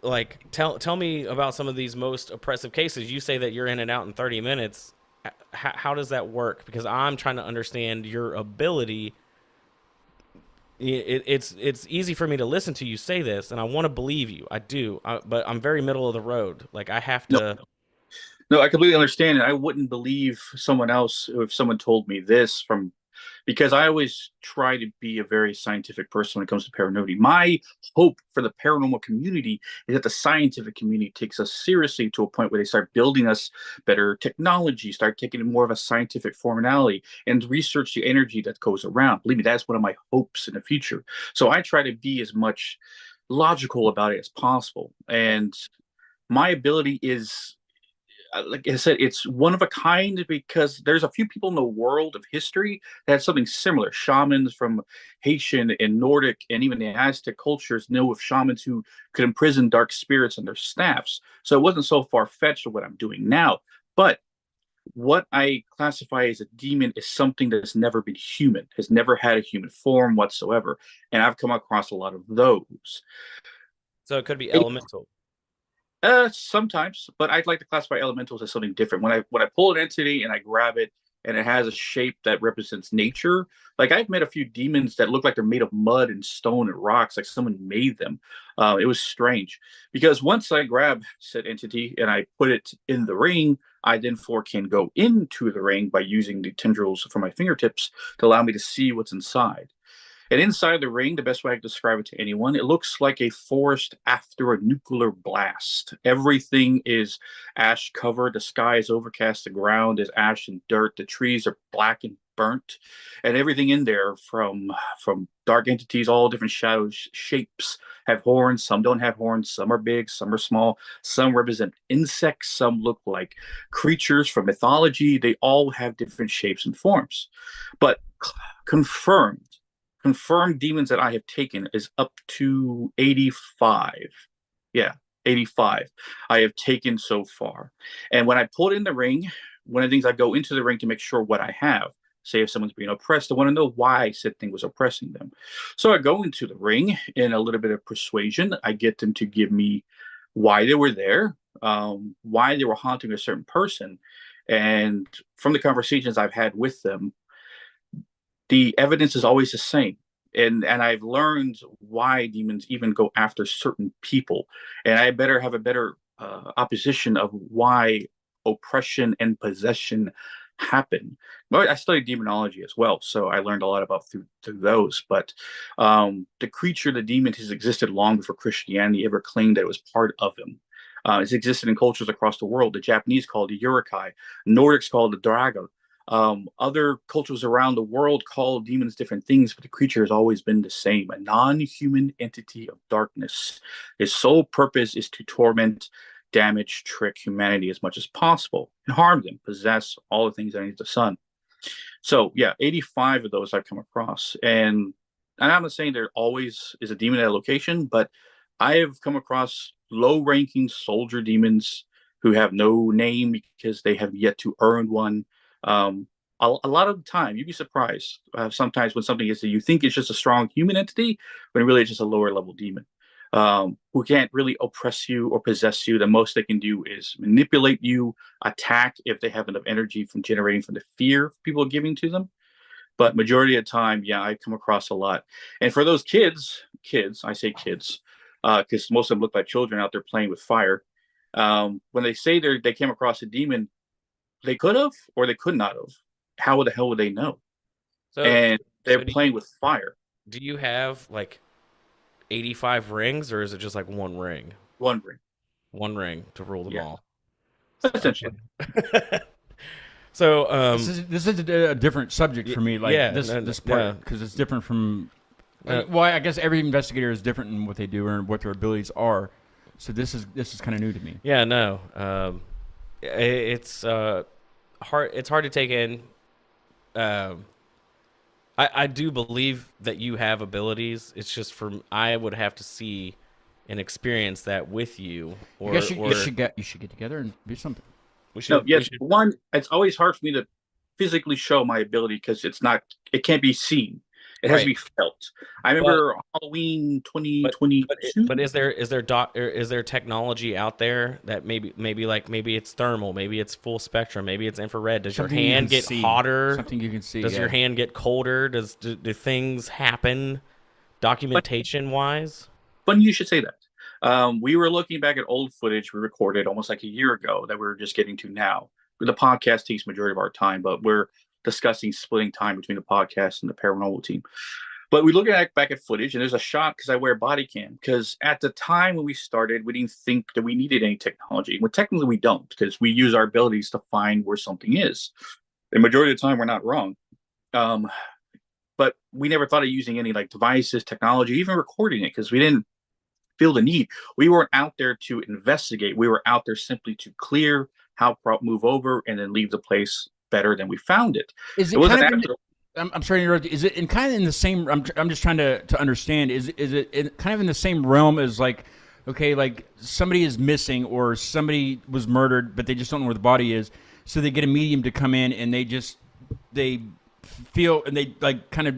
Like, tell me about some of these most oppressive cases. You say that you're in and out in 30 minutes. How does that work? Because I'm trying to understand your ability. It's easy for me to listen to you say this, and I want to believe you. I do, but I'm very middle of the road. Like, I have to. No, I completely understand, and I wouldn't believe someone else if someone told me this because I always try to be a very scientific person when it comes to paranormal. My hope for the paranormal community is that the scientific community takes us seriously to a point where they start building us better technology, start taking it more of a scientific formality, and research the energy that goes around. Believe me, that's one of my hopes in the future. So I try to be as much logical about it as possible. And my ability is, like I said, it's one of a kind because there's a few people in the world of history that have something similar. Shamans from Haitian and Nordic and even the Aztec cultures know of shamans who could imprison dark spirits on their staffs. So it wasn't so far-fetched of what I'm doing now. But what I classify as a demon is something that has never been human, has never had a human form whatsoever. And I've come across a lot of those. So it could be elemental. Sometimes, but I'd like to classify elementals as something different. When I pull an entity and I grab it and it has a shape that represents nature, like I've met a few demons that look like they're made of mud and stone and rocks, like someone made them. It was strange because once I grab said entity and I put it in the ring, I then can go into the ring by using the tendrils from my fingertips to allow me to see what's inside. And inside the ring, the best way I can describe it to anyone, it looks like a forest after a nuclear blast. Everything is ash covered. The sky is overcast. The ground is ash and dirt. The trees are black and burnt. And everything in there from dark entities, all different shadows, shapes, have horns. Some don't have horns. Some are big. Some are small. Some represent insects. Some look like creatures from mythology. They all have different shapes and forms. But confirmed demons that I have taken is up to 85. Yeah, 85 I have taken so far. And when I pull it in the ring, one of the things I go into the ring to make sure what I have. Say if someone's being oppressed, I want to know why said thing was oppressing them. So I go into the ring in a little bit of persuasion. I get them to give me why they were there, why they were haunting a certain person. And from the conversations I've had with them, the evidence is always the same. And I've learned why demons even go after certain people. And I better have a better opposition of why oppression and possession happen. Well, I studied demonology as well, so I learned a lot about through those. But the creature, the demon, has existed long before Christianity ever claimed that it was part of him. It's existed in cultures across the world. The Japanese call it the Urukai, Nordics call it the Drago. Other cultures around the world call demons different things, but the creature has always been the same, a non-human entity of darkness. His sole purpose is to torment, damage, trick humanity as much as possible, and harm them, possess all the things underneath the sun. So yeah, 85 of those I've come across. And I'm not saying there always is a demon at a location, but I have come across low-ranking soldier demons who have no name because they have yet to earn one. A lot of the time, you'd be surprised sometimes when something is that you think it's just a strong human entity, when really it's just a lower level demon who can't really oppress you or possess you. The most they can do is manipulate you, attack if they have enough energy from generating from the fear people are giving to them. But majority of the time, yeah, I come across a lot. And for those kids, I say kids, because most of them look like children out there playing with fire. When they say they came across a demon, they could have or they could not have. How the hell would they know? And they're playing with fire. Do you have like 85 rings, or is it just like one ring? One ring. One ring to rule them all. Essentially. So this is a different subject for me. Like this part, because it's different from. Well, I guess every investigator is different in what they do or what their abilities are. So this is kind of new to me. Yeah, no. It's hard. It's hard to take in. I do believe that you have abilities. It's just I would have to see and experience that with you. Or you should get together and do something. We should. One, it's always hard for me to physically show my ability because it can't be seen. It has to be felt. I remember Halloween 2022. But is there technology out there that maybe it's thermal, maybe it's full spectrum, maybe it's infrared? Does your hand get hotter? Something you can see. Does your hand get colder? Do things happen documentation wise? Funny you should say that. We were looking back at old footage we recorded almost like a year ago that we're just getting to now. The podcast takes majority of our time, but we're discussing splitting time between the podcast and the paranormal team. But we look back at footage, and there's a shot because I wear body cam. Because at the time when we started, we didn't think that we needed any technology. Well, technically we don't, because we use our abilities to find where something is. The majority of the time, we're not wrong. But we never thought of using any like devices, technology, even recording it, because we didn't feel the need. We weren't out there to investigate. We were out there simply to clear, move over, and then leave the place better than we found it. Is it I'm sorry to interrupt. Is it kind of in the same? I'm just trying to understand. Is it kind of in the same realm as like, okay, like somebody is missing or somebody was murdered, but they just don't know where the body is, so they get a medium to come in and they feel and they like kind of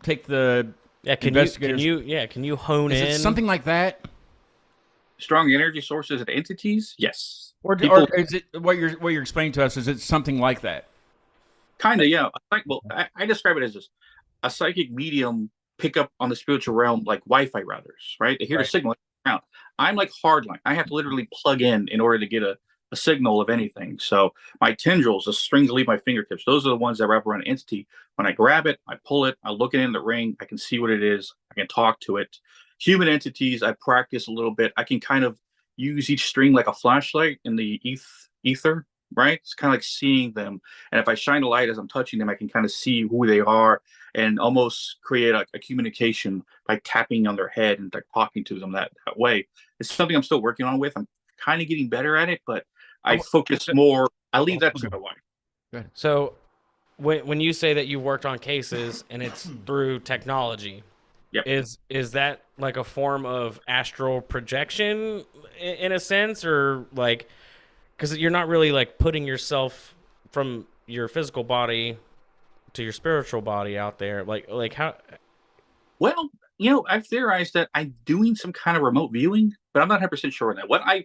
take the Can you hone in? Is it something like that? Strong energy sources and entities? Yes. Or is it what you're explaining to us? Is it something like that? Kind of, yeah. I describe it as just a psychic medium pick up on the spiritual realm like Wi-Fi routers, right? They hear the signal around. I'm like hardline. I have to literally plug in order to get a signal of anything. So my tendrils, the strings that leave my fingertips, those are the ones that wrap around an entity. When I grab it, I pull it, I look it in the ring, I can see what it is, I can talk to it. Human entities, I practice a little bit. I can kind of use each string like a flashlight in the ether, right? It's kind of like seeing them. And if I shine a light as I'm touching them, I can kind of see who they are and almost create a communication by tapping on their head and like talking to them that way. It's something I'm still working on with. I'm kind of getting better at it, but I focus more. I leave that to my wife. So when you say that you worked on cases and it's through technology, yep. Is that like a form of astral projection in a sense, or like, because you're not really like putting yourself from your physical body to your spiritual body out there, like how? Well, I've theorized that I'm doing some kind of remote viewing, but I'm not 100% sure on that. What I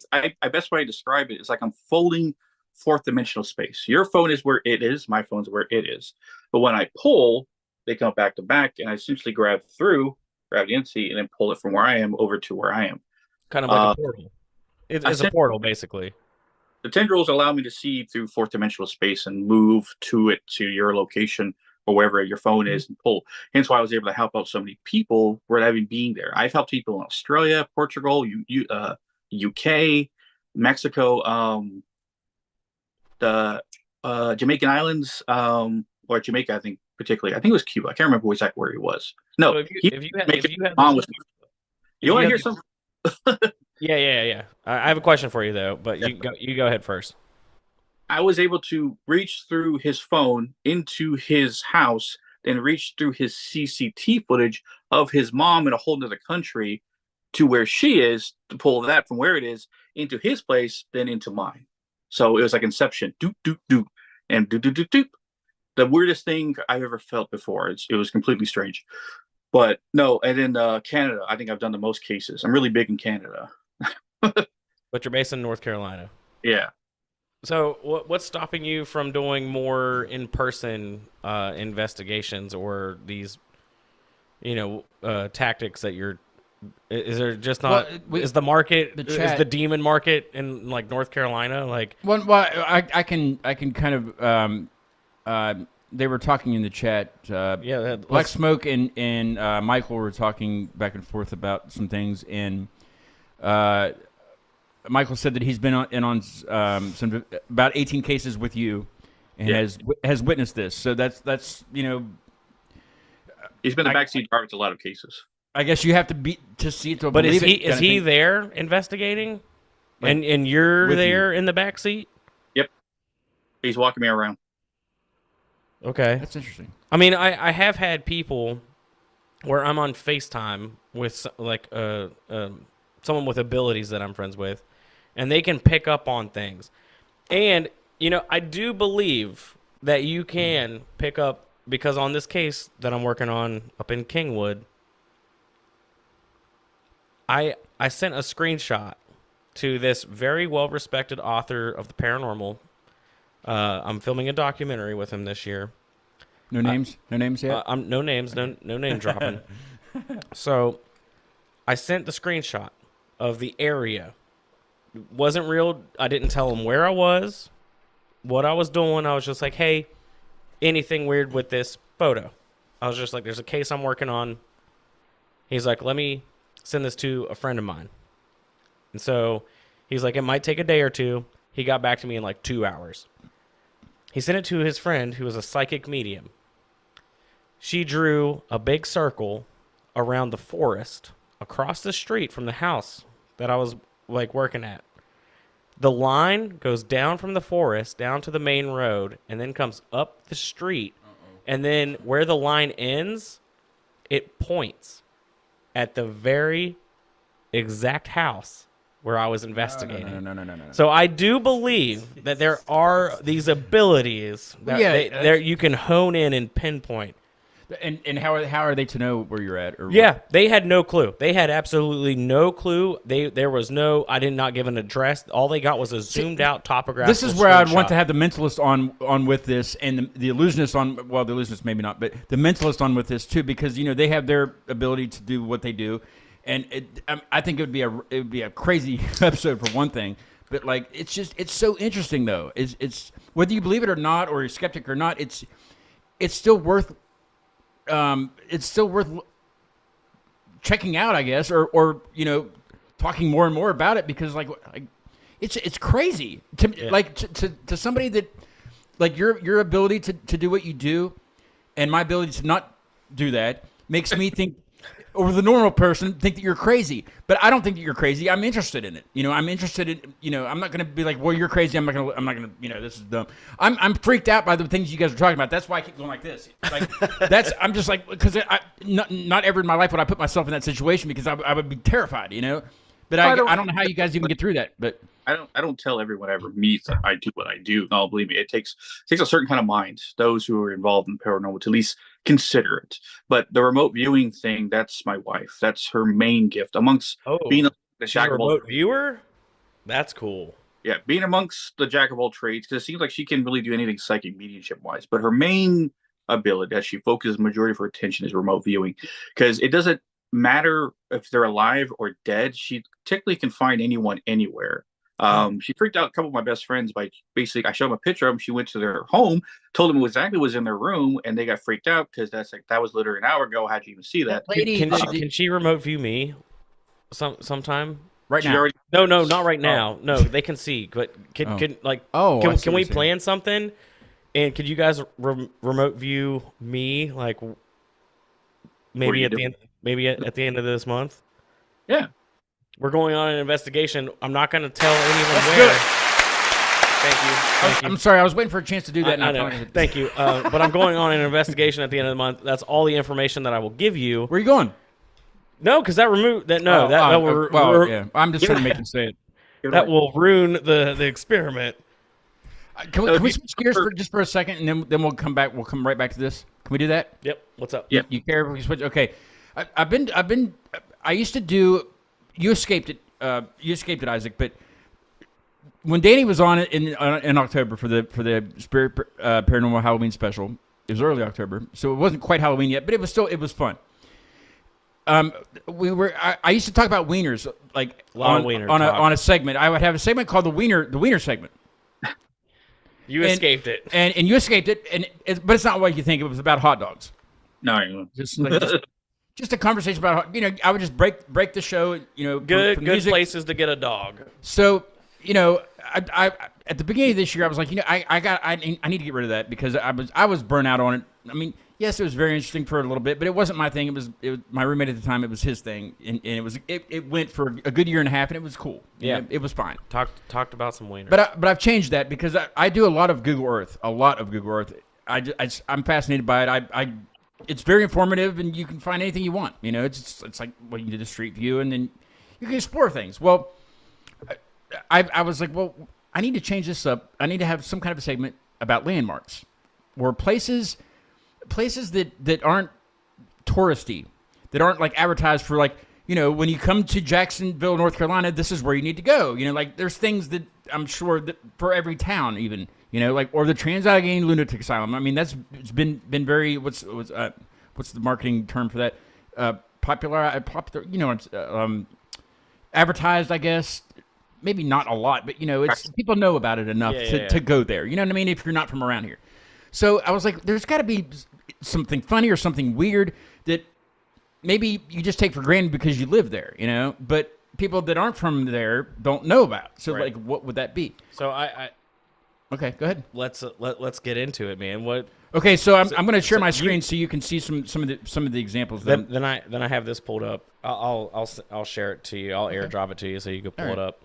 best way to describe it is like I'm folding fourth dimensional space. Your phone is where it is, my phone's where it is. But when I pull, they come back to back, and I essentially grab the entity, and then pull it from where I am over to where I am. Kind of like a portal. It's a portal, basically. The tendrils allow me to see through fourth dimensional space and move to your location or wherever your phone is and pull. Hence why I was able to help out so many people without even being there. I've helped people in Australia, Portugal, UK, Mexico, the Jamaican Islands, or Jamaica, I think particularly. I think it was Cuba. I can't remember exactly where he was. No, so if you had you want to hear something? Yeah. I have a question for you though, but you go ahead first. I was able to reach through his phone into his house, then reach through his CCTV footage of his mom in a whole other country to where she is, to pull that from where it is into his place, then into mine. So it was like Inception, doop, doop, doop, and doop, doop, doop, doop. The weirdest thing I've ever felt before. It was completely strange. But no, and in Canada, I think I've done the most cases. I'm really big in Canada. But you're based in North Carolina. Yeah. So what's stopping you from doing more in-person investigations or these, tactics that you're? Is there just not? Is the market? Is the demon market in like North Carolina like? Well, I can kind of. They were talking in the chat. Black Smoke and Michael were talking back and forth about some things, and Michael said that he's been on some about 18 cases with you, and has witnessed this. So that's he's been the backseat driver to a lot of cases. I guess you have to be to see it to But believe is he there investigating, Like, and you're with there in the back seat? Yep. He's walking me around. Okay, That's interesting. I mean, I have had people where I'm on FaceTime with like someone with abilities that I'm friends with, and they can pick up on things. And I do believe that you can pick up, because on this case that I'm working on up in Kingwood, I sent a screenshot to this very well-respected author of the paranormal. I'm filming a documentary with him this year. No names? No names yet? No names, no name dropping. So I sent the screenshot of the area. It wasn't real. I didn't tell him where I was, what I was doing. I was just like, hey, anything weird with this photo? I was just like, there's a case I'm working on. He's like, let me send this to a friend of mine. And so he's like, it might take a day or two. He got back to me in like 2 hours. He sent it to his friend who was a psychic medium. She drew a big circle around the forest across the street from the house that I was like working at. The line goes down from the forest down to the main road and then comes up the street. And then where the line ends, it points at the very exact house where I was investigating. No. So I do believe that there are these abilities that you can hone in and pinpoint. And how are they to know where you're at? Or Yeah, they had no clue. They had absolutely no clue. There was no. I did not give an address. All they got was a zoomed out topographical. This is where I'd want screenshot. to have the mentalist on with this, and the illusionist on. Well, the illusionist maybe not, but the mentalist on with this too, because they have their ability to do what they do, and I think it would be a crazy episode for one thing. But like, it's so interesting though. It's whether you believe it or not, or you're skeptic or not, it's still worth. It's still worth checking out, I guess, or talking more and more about it, because like it's crazy to somebody that like your ability to do what you do, and my ability to not do that makes me think, or the normal person think that you're crazy. But I don't think that you're crazy. I'm interested in it. I'm interested in, I'm not going to be like, well, you're crazy. I'm not going to, this is dumb. I'm freaked out by the things you guys are talking about. That's why I keep going like this. Like, I'm just like, because not ever in my life would I put myself in that situation, because I would be terrified, But I don't know how you guys even get through that. But I don't tell everyone I ever meet that I do what I do. No, believe me, it takes a certain kind of mind, those who are involved in paranormal, to at least consider it. But the remote viewing thing, that's my wife. That's her main gift amongst being the jack of all remote viewer. That's cool. Yeah, being amongst the jack of all trades, because it seems like she can really do anything psychic mediumship wise. But her main ability that she focuses majority of her attention is remote viewing, because it doesn't matter if they're alive or dead. She typically can find anyone anywhere. She freaked out a couple of my best friends by basically, I showed them a picture of them. She went to their home, told them exactly what was in their room, and they got freaked out because that was literally an hour ago. How'd you even see that? Can she remote view me sometime? right now, No, not right now. No, they can see, but can we plan something? And could you guys remote view me, like maybe at the end of this month? Yeah. We're going on an investigation. I'm not going to tell anyone where. Thank you. I'm sorry. I was waiting for a chance to do that. I know. Thank you. But I'm going on an investigation at the end of the month. That's all the information that I will give you. Where are you going? No, because that removed that. No, yeah. I'm just trying to make him say it. That will ruin the experiment. Can we switch gears for a second, and then we'll come back. We'll come right back to this. Can we do that? Yep. What's up? Yep. You care if we switch? Okay. I used to do. You escaped it. Isaac. But when Danny was on it in October for the Spirit Paranormal Halloween special, it was early October, so it wasn't quite Halloween yet, but it was fun. I used to talk about wieners, like on a segment. I would have a segment called the wiener segment. You escaped it, and you escaped it, but it's not what you think. It was about hot dogs. No, just a conversation about I would just break the show. Good places to get a dog. So I at the beginning of this year I was like I need to get rid of that, because I was burnt out on it I mean, yes, it was very interesting for a little bit, but it wasn't my thing. It was my roommate at the time. It was his thing, and it went for a good year and a half, and it was cool. Yeah, it was fine. Talked about some wieners. But I've changed that because I do a lot of Google Earth. I'm fascinated by it. It's very informative, and you can find anything you want. You know, it's like you did a street view, and then you can explore things. Well, I was like, well, I need to change this up. I need to have some kind of a segment about landmarks, or places that aren't touristy, that aren't like advertised for, like, you know, when you come to Jacksonville, North Carolina, this is where you need to go. You know, like there's things that I'm sure that for every town, even, you know, like, or the Trans-Allegheny Lunatic Asylum. I mean, it's been very what's the marketing term for that? Popular, you know, advertised, I guess. Maybe not a lot, but you know, it's people know about it enough to go there. You know what I mean? If you're not from around here. So I was like, there's got to be something funny or something weird that maybe you just take for granted because you live there, you know, but people that aren't from there don't know about. So like, what would that be? So I okay, go ahead. Let's get into it, man. What? Okay, so I'm going to share my screen so you can see some of the examples. Then I have this pulled up. I'll share it to you. I'll airdrop it to you so you can pull it up.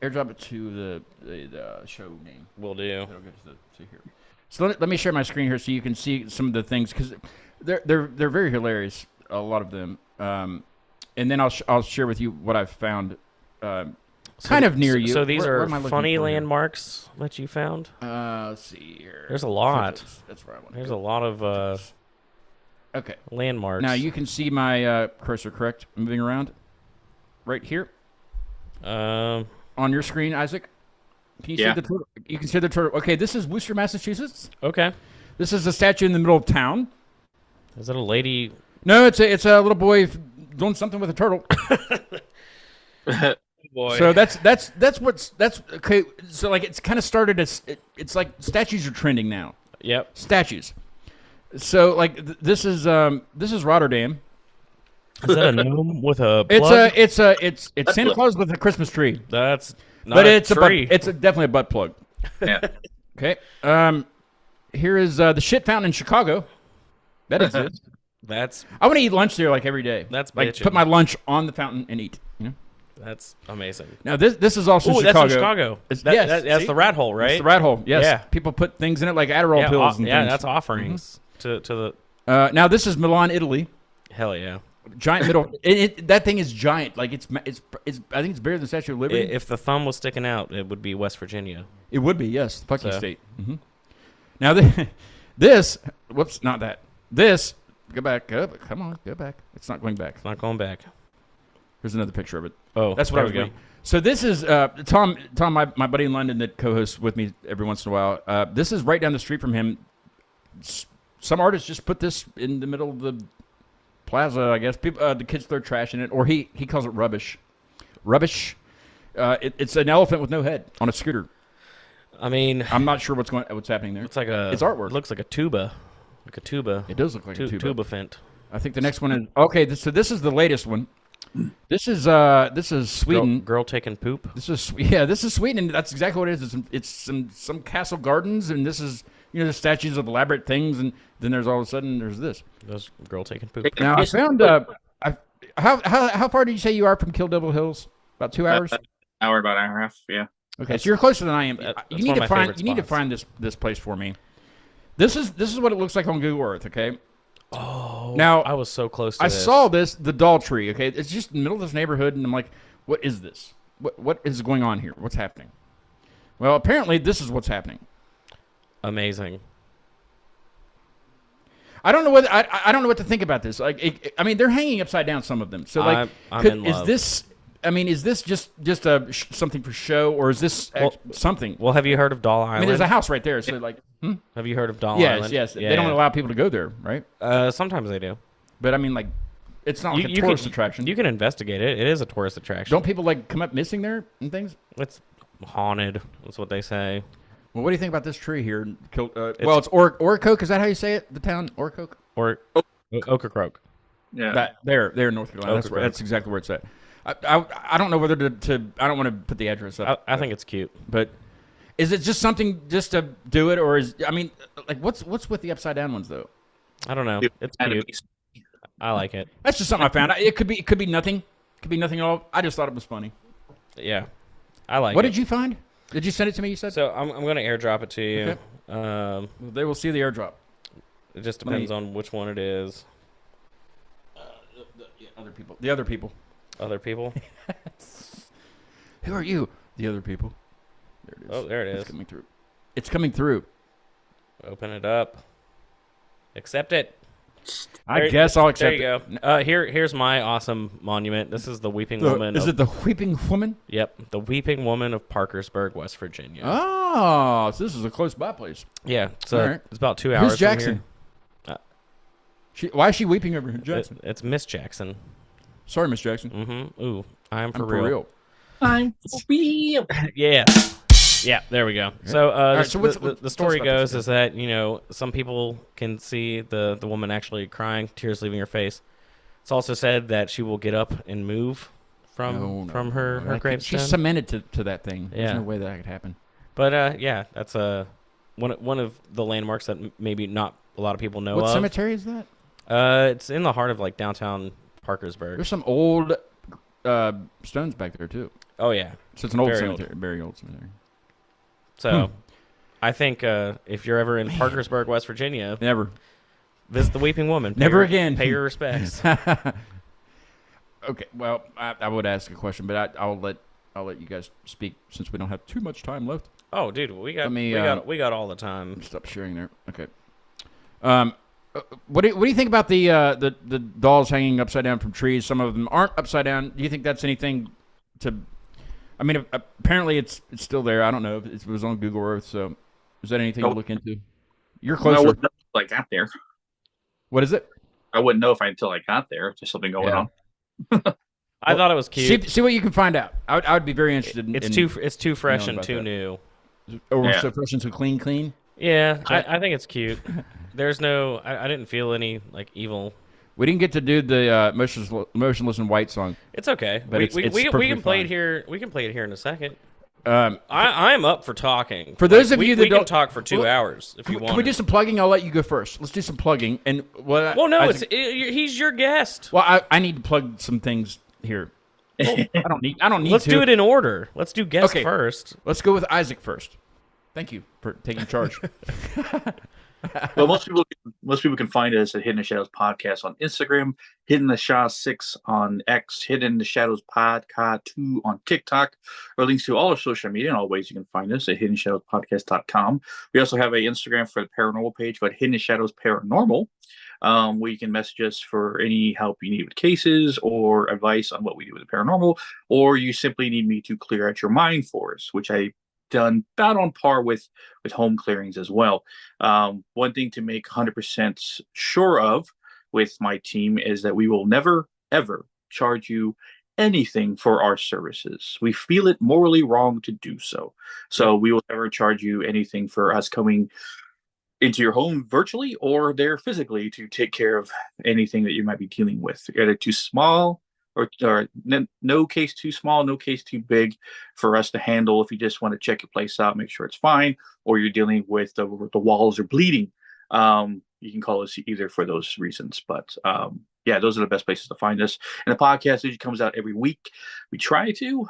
Airdrop it to the show name. Will do. It'll get to here. So let me share my screen here so you can see some of the things, because they're very hilarious, a lot of them. And then I'll share with you what I've found kind of near you. So these where are am I looking funny for landmarks that you found? Let's see here. There's a lot. That's where I want. There's a lot of okay landmarks. Now you can see my cursor, correct? Moving around right here. On your screen, Isaac. Can you see the turtle? You can see the turtle. Okay, this is Worcester, Massachusetts. Okay. This is a statue in the middle of town. Is that a lady? No, it's a little boy doing something with a turtle. Boy. So that's okay. So like it's kind of started as it's like statues are trending now. Yep. Statues. So like this is Rotterdam. Is that a gnome with a plug? It's Santa Claus with a Christmas tree. That's not but a it's tree. It's definitely a butt plug. Yeah. Okay. Here is the shit fountain in Chicago. That exists. I want to eat lunch there like every day. That's like bitchin'. put my lunch on the fountain and eat. You know. That's amazing. Now this is also Chicago. That's in Chicago. That's the rat hole, right? It's the rat hole. Yes. Yeah. People put things in it like Adderall pills and things. That's offerings to the. Now this is Milan, Italy. Hell yeah. Giant middle. That thing is giant. Like it's. I think it's bigger than the Statue of Liberty. If the thumb was sticking out, it would be West Virginia. It would be, yes, fucking state. Mm-hmm. Now this. Whoops, not that. This. Go back. Come on, go back. It's not going back. It's not going back. Here's another picture of it. Oh, that's what I was going. So this is Tom, my buddy in London that co-hosts with me every once in a while. This is right down the street from him. Some artists just put this in the middle of the plaza, I guess. People, the kids throw trash in it, or he calls it rubbish. Rubbish. It's an elephant with no head on a scooter. I mean, I'm not sure what's happening there. It's artwork. It looks like a tuba. Like a tuba. It does look like a tuba. Tuba fent. I think the next one is okay. So this is the latest one. This is Sweden. Girl taking poop. This is Sweden, and that's exactly what it is. It's some castle gardens, and this is the statues of elaborate things, and then there's all of a sudden there's this. There's girl taking poop. Now I found how far did you say you are from Kill Devil Hills? About 2 hours. About an hour and a half. Yeah. Okay, so you're closer than I am. You need to find this place for me. This is what it looks like on Google Earth. Okay. Oh, now I was so close to I this. saw the doll tree, okay? It's just in the middle of this neighborhood, and I'm like, what is this? What is going on here? What's happening? Well, apparently this is what's happening. Amazing. I don't know what I don't know what to think about this. Like, I mean, they're hanging upside down, some of them. So like, I'm in love. Is this just something for show, or is this something? Well, have you heard of Doll Island? I mean, there's a house right there. So like, have you heard of Doll Island? Yes. They don't allow people to go there, right? Sometimes they do. But I mean, like, it's not like a tourist attraction. You can investigate it. It is a tourist attraction. Don't people like come up missing there and things? It's haunted. That's what they say. Well, what do you think about this tree here? Well, it's Oracoke. Is that how you say it? The town Oracoke? Or Ocracoke. Yeah. They're in North Carolina. That's exactly where it's at. I don't know whether to I don't want to put the address up. I think it's cute. But is it just something just to do it, or like what's with the upside down ones though? I don't know. It's cute. I like it. That's just something I found. It could be nothing. It could be nothing at all. I just thought it was funny. Yeah, I like it. What did you find? Did you send it to me? You said. So I'm going to airdrop it to you. Okay. They will see the airdrop. It just depends on which one it is. Other people. The other people. Other people. Who are you? The other people. There it is. Oh, there it is. It's coming through. It's coming through. Open it up. Accept it. I guess I'll accept it. There you go. Here's my awesome monument. This is the Weeping Woman. Is it the Weeping Woman? Yep, the Weeping Woman of Parkersburg, West Virginia. Oh, so this is a close by place. Yeah, so All right. it's about 2 hours Who's Jackson? from here. Why is she weeping over here, Jackson? It's Miss Jackson. Sorry, Miss Jackson. Mm-hmm. Ooh, I'm for real. I'm for real. Yeah. Yeah, there we go. So, right, so the story goes is that, some people can see the woman actually crying, tears leaving her face. It's also said that she will get up and move from her gravestone. She's cemented to that thing. Yeah. There's no way that could happen. But, yeah, that's one of the landmarks that maybe not a lot of people know of. What cemetery is that? It's in the heart of, downtown Parkersburg. There's some old stones back there, too. Oh, yeah. So it's an old Very cemetery. Very old cemetery. So, I think if you're ever in Parkersburg, West Virginia, Never. visit the Weeping Woman. Never again. Pay your respects. Okay. Well, I would ask a question, but I'll let you guys speak since we don't have too much time left. Oh, dude, we got all the time. Stop sharing there. Okay. What do you think about the dolls hanging upside down from trees? Some of them aren't upside down. Do you think that's anything to? I mean, apparently it's still there. I don't know if it was on Google Earth. So, is that anything to look into? You're closer. I wouldn't know until I got there. What is it? I wouldn't know until I got there. If there's something going on. I thought it was cute. See what you can find out. I would be very interested. It's too fresh and too new. So fresh and so clean. Yeah, I think it's cute. There's no. I didn't feel any evil. We didn't get to do the motionless in white song. It's okay. But we can play it here. We can play it here in a second. I'm up for talking. For those of you that we don't can talk for 2 hours if you want. Can we do some plugging? I'll let you go first. Let's do some plugging. And he's your guest. Well, I need to plug some things here. I don't need. Let's do it in order. Let's do guest first. Let's go with Isaac first. Thank you for taking charge. Well, most people can find us at Hidden in the Shadows Podcast on Instagram, Hidden the Shadows 6 on X, Hidden in the Shadows Podcast 2 on TikTok, or links to all our social media and all ways you can find us at hiddenshadowspodcast.com. We also have an Instagram for the paranormal page called Hidden Shadows Paranormal, where you can message us for any help you need with cases or advice on what we do with the paranormal, or you simply need me to clear out your mind for us, which I done about on par with home clearings as well. One thing to make 100% sure of with my team is that we will never, ever charge you anything for our services. We feel it morally wrong to do so. So we will never charge you anything for us coming into your home virtually or there physically to take care of anything that you might be dealing with. Either too small or no case too small, no case too big for us to handle. If you just want to check your place out, make sure it's fine, or you're dealing with the walls are bleeding, you can call us either for those reasons. But yeah, those are the best places to find us. And the podcast usually comes out every week. We try to.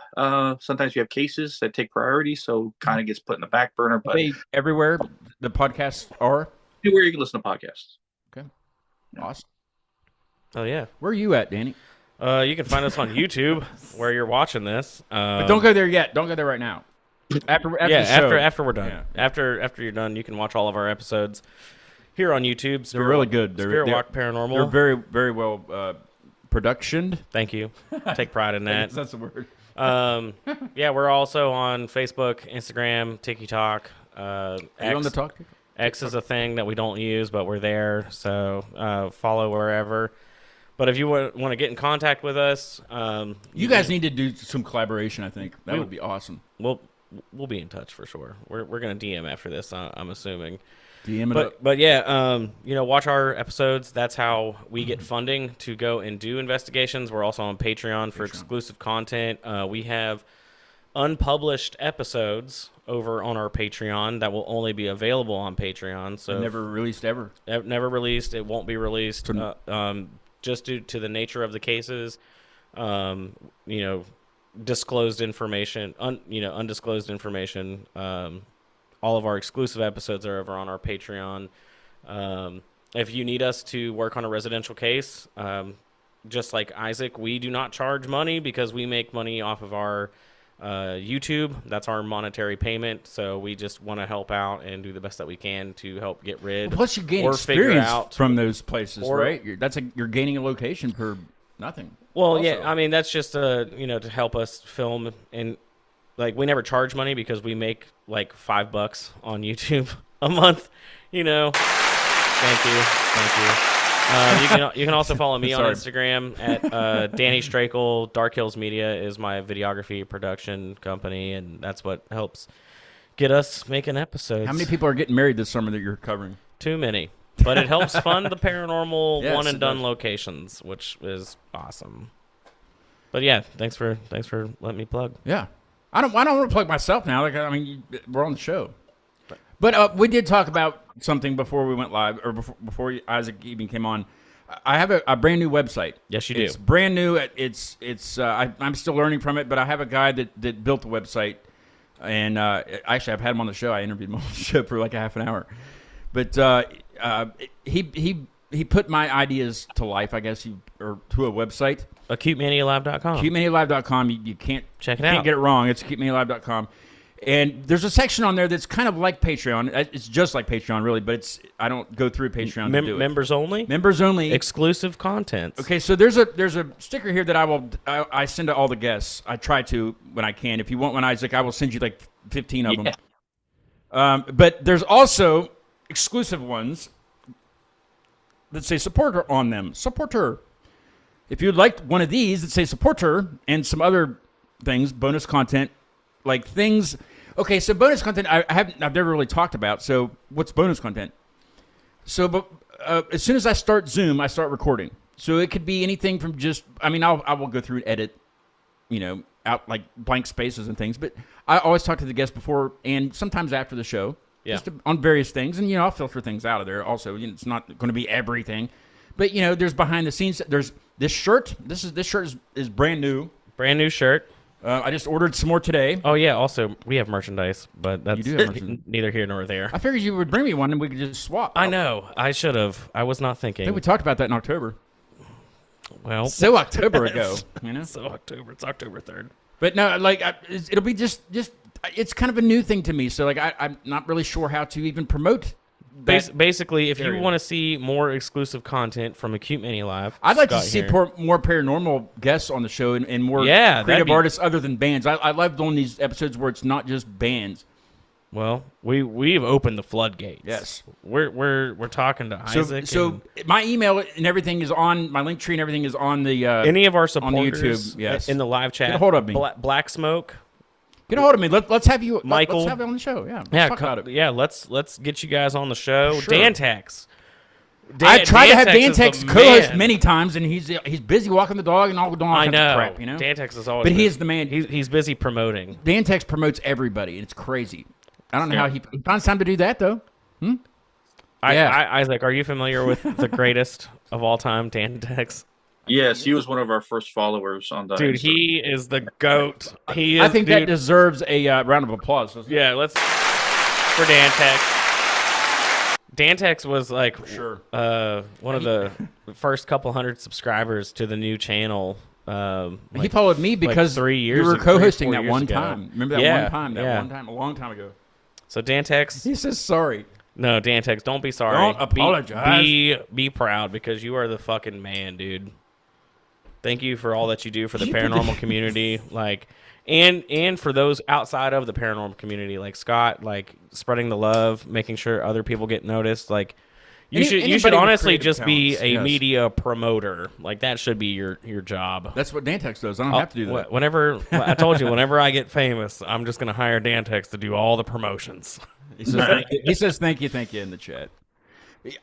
Sometimes we have cases that take priority, so kind of gets put in the back burner. But everywhere the podcasts are? Anywhere you can listen to podcasts. Okay. Awesome. Oh, yeah. Where are you at, Danny? You can find us on YouTube where you're watching this. But don't go there yet. Don't go there right now. After we're done. Yeah. After you're done, you can watch all of our episodes here on YouTube. They're really good. Spirit Walk Paranormal. They're very, very well productioned. Thank you. Take pride in that. That's the word. Yeah, we're also on Facebook, Instagram, TikTok. Are you on the talk? X is a thing that we don't use, but we're there. So follow wherever. But if you want to get in contact with us, you guys need to do some collaboration. I think that would be awesome. We'll be in touch for sure. We're gonna DM after this. I'm assuming. DM it up. But yeah, watch our episodes. That's how we get funding to go and do investigations. We're also on Patreon for exclusive content. We have unpublished episodes over on our Patreon that will only be available on Patreon. So Never released ever. never released. It won't be released. Just due to the nature of the cases. Disclosed information, undisclosed information. All of our exclusive episodes are over on our Patreon. If you need us to work on a residential case, just like Isaac, we do not charge money because we make money off of our YouTube. That's our monetary payment. So we just want to help out and do the best that we can to help get rid. Plus, you gain or figure experience out from those places, or- right? You're gaining a location for nothing. Well, Also. yeah, I mean that's just to help us film, and like we never charge money because we make like $5 on YouTube a month. Thank you. You can also follow me on Instagram at Danny Strakel. Dark Hills Media is my videography production company, and that's what helps get us making episodes. How many people are getting married this summer that you're covering? Too many. But it helps fund the paranormal Yes, one and it done does. locations, which is awesome. But yeah, thanks for letting me plug. Yeah, I don't want to plug myself now. We're on the show, but we did talk about something before we went live, or before Isaac even came on. I have a brand new website. Yes, you do. It's brand new. I'm still learning from it, but I have a guy that built the website, and actually I've had him on the show. I interviewed him on the show for like a half an hour, but he put my ideas to life, I guess, or to a website. AcuteManiaLive.com. AcuteManiaLive.com. You can't Check it can't out. get it wrong. It's AcuteManiaLive.com. And there's a section on there that's kind of like Patreon. It's just like Patreon, really, but I don't go through Patreon to do it. Members only. Members only. Exclusive content. Okay, so there's a sticker here that I send to all the guests. I try to when I can. If you want one, Isaac, I will send you like 15 of them. But there's also exclusive ones that say supporter on them. Supporter. If you'd like one of these that say supporter and some other things, bonus content, like things. Okay, so bonus content I've never really talked about. So what's bonus content? So, but as soon as I start Zoom, I start recording. So it could be anything from just. I will go through and edit, out like blank spaces and things. But I always talk to the guests before and sometimes after the show, just on various things. And I'll filter things out of there. Also, it's not going to be everything, but there's behind the scenes. There's this shirt. This shirt is brand new. Brand new shirt. I just ordered some more today. Oh yeah. Also, we have merchandise, but that's You do have merchandise. neither here nor there. I figured you would bring me one and we could just swap. I know. I should have. I was not thinking. I think we talked about that in October. Well, So October ago, So October. It's October 3rd. But no, it'll be just it's kind of a new thing to me. So I'm not really sure how to even promote. Basically, if you area. want to see more exclusive content from Acute Mania Live, I'd like to Scott see here. more paranormal guests on the show and more Yeah, that'd creative be- artists other than bands. I love doing these episodes where it's not just bands. Well, we've opened the floodgates. Yes. We're talking to Isaac. So my email and everything is on my link tree and everything is on the any of our on supporters the YouTube. Yes. in the live chat. Get a hold of me. Black Smoke. Get a hold of me. Let's have you, Michael. Let's have you on the show. Yeah. Yeah, Let's talk about it. yeah. Let's get you guys on the show. Sure. Dantex. I tried to have is Dantex the co-host man. many times, and he's busy walking the dog and all kinds I know. of crap, Dantex is always. But he busy. is the man. He's busy promoting. Dantex promotes everybody, and it's crazy. I don't know how he finds time to do that, though. Yeah. Isaac, are you familiar with the greatest of all time, Dantex? Yes, he was one of our first followers on the Dude, Insta. he is the goat. He is. I think that dude, deserves a round of applause. doesn't it? Yeah, let's for Dantex. Dantex was like Sure. one of the first couple hundred subscribers to the new channel. He followed me because 3 years you were ago, 3 or co-hosting 4 that years one ago. time. Remember that Yeah, one time? yeah. A long time ago. So Dantex, He says sorry. no Dantex, don't be sorry. Don't apologize. Be proud because you are the fucking man, dude. Thank you for all that you do for the You put paranormal community, like, and for those outside of the paranormal community, like Scott, like spreading the love, making sure other people get noticed, like. You should Anybody with honestly creative just be talents, a yes. media promoter. Like that should be your job. That's what Dantex does. I don't have to do that. Whenever I told you, whenever I get famous, I'm just gonna hire Dantex to do all the promotions. He says thank you in the chat.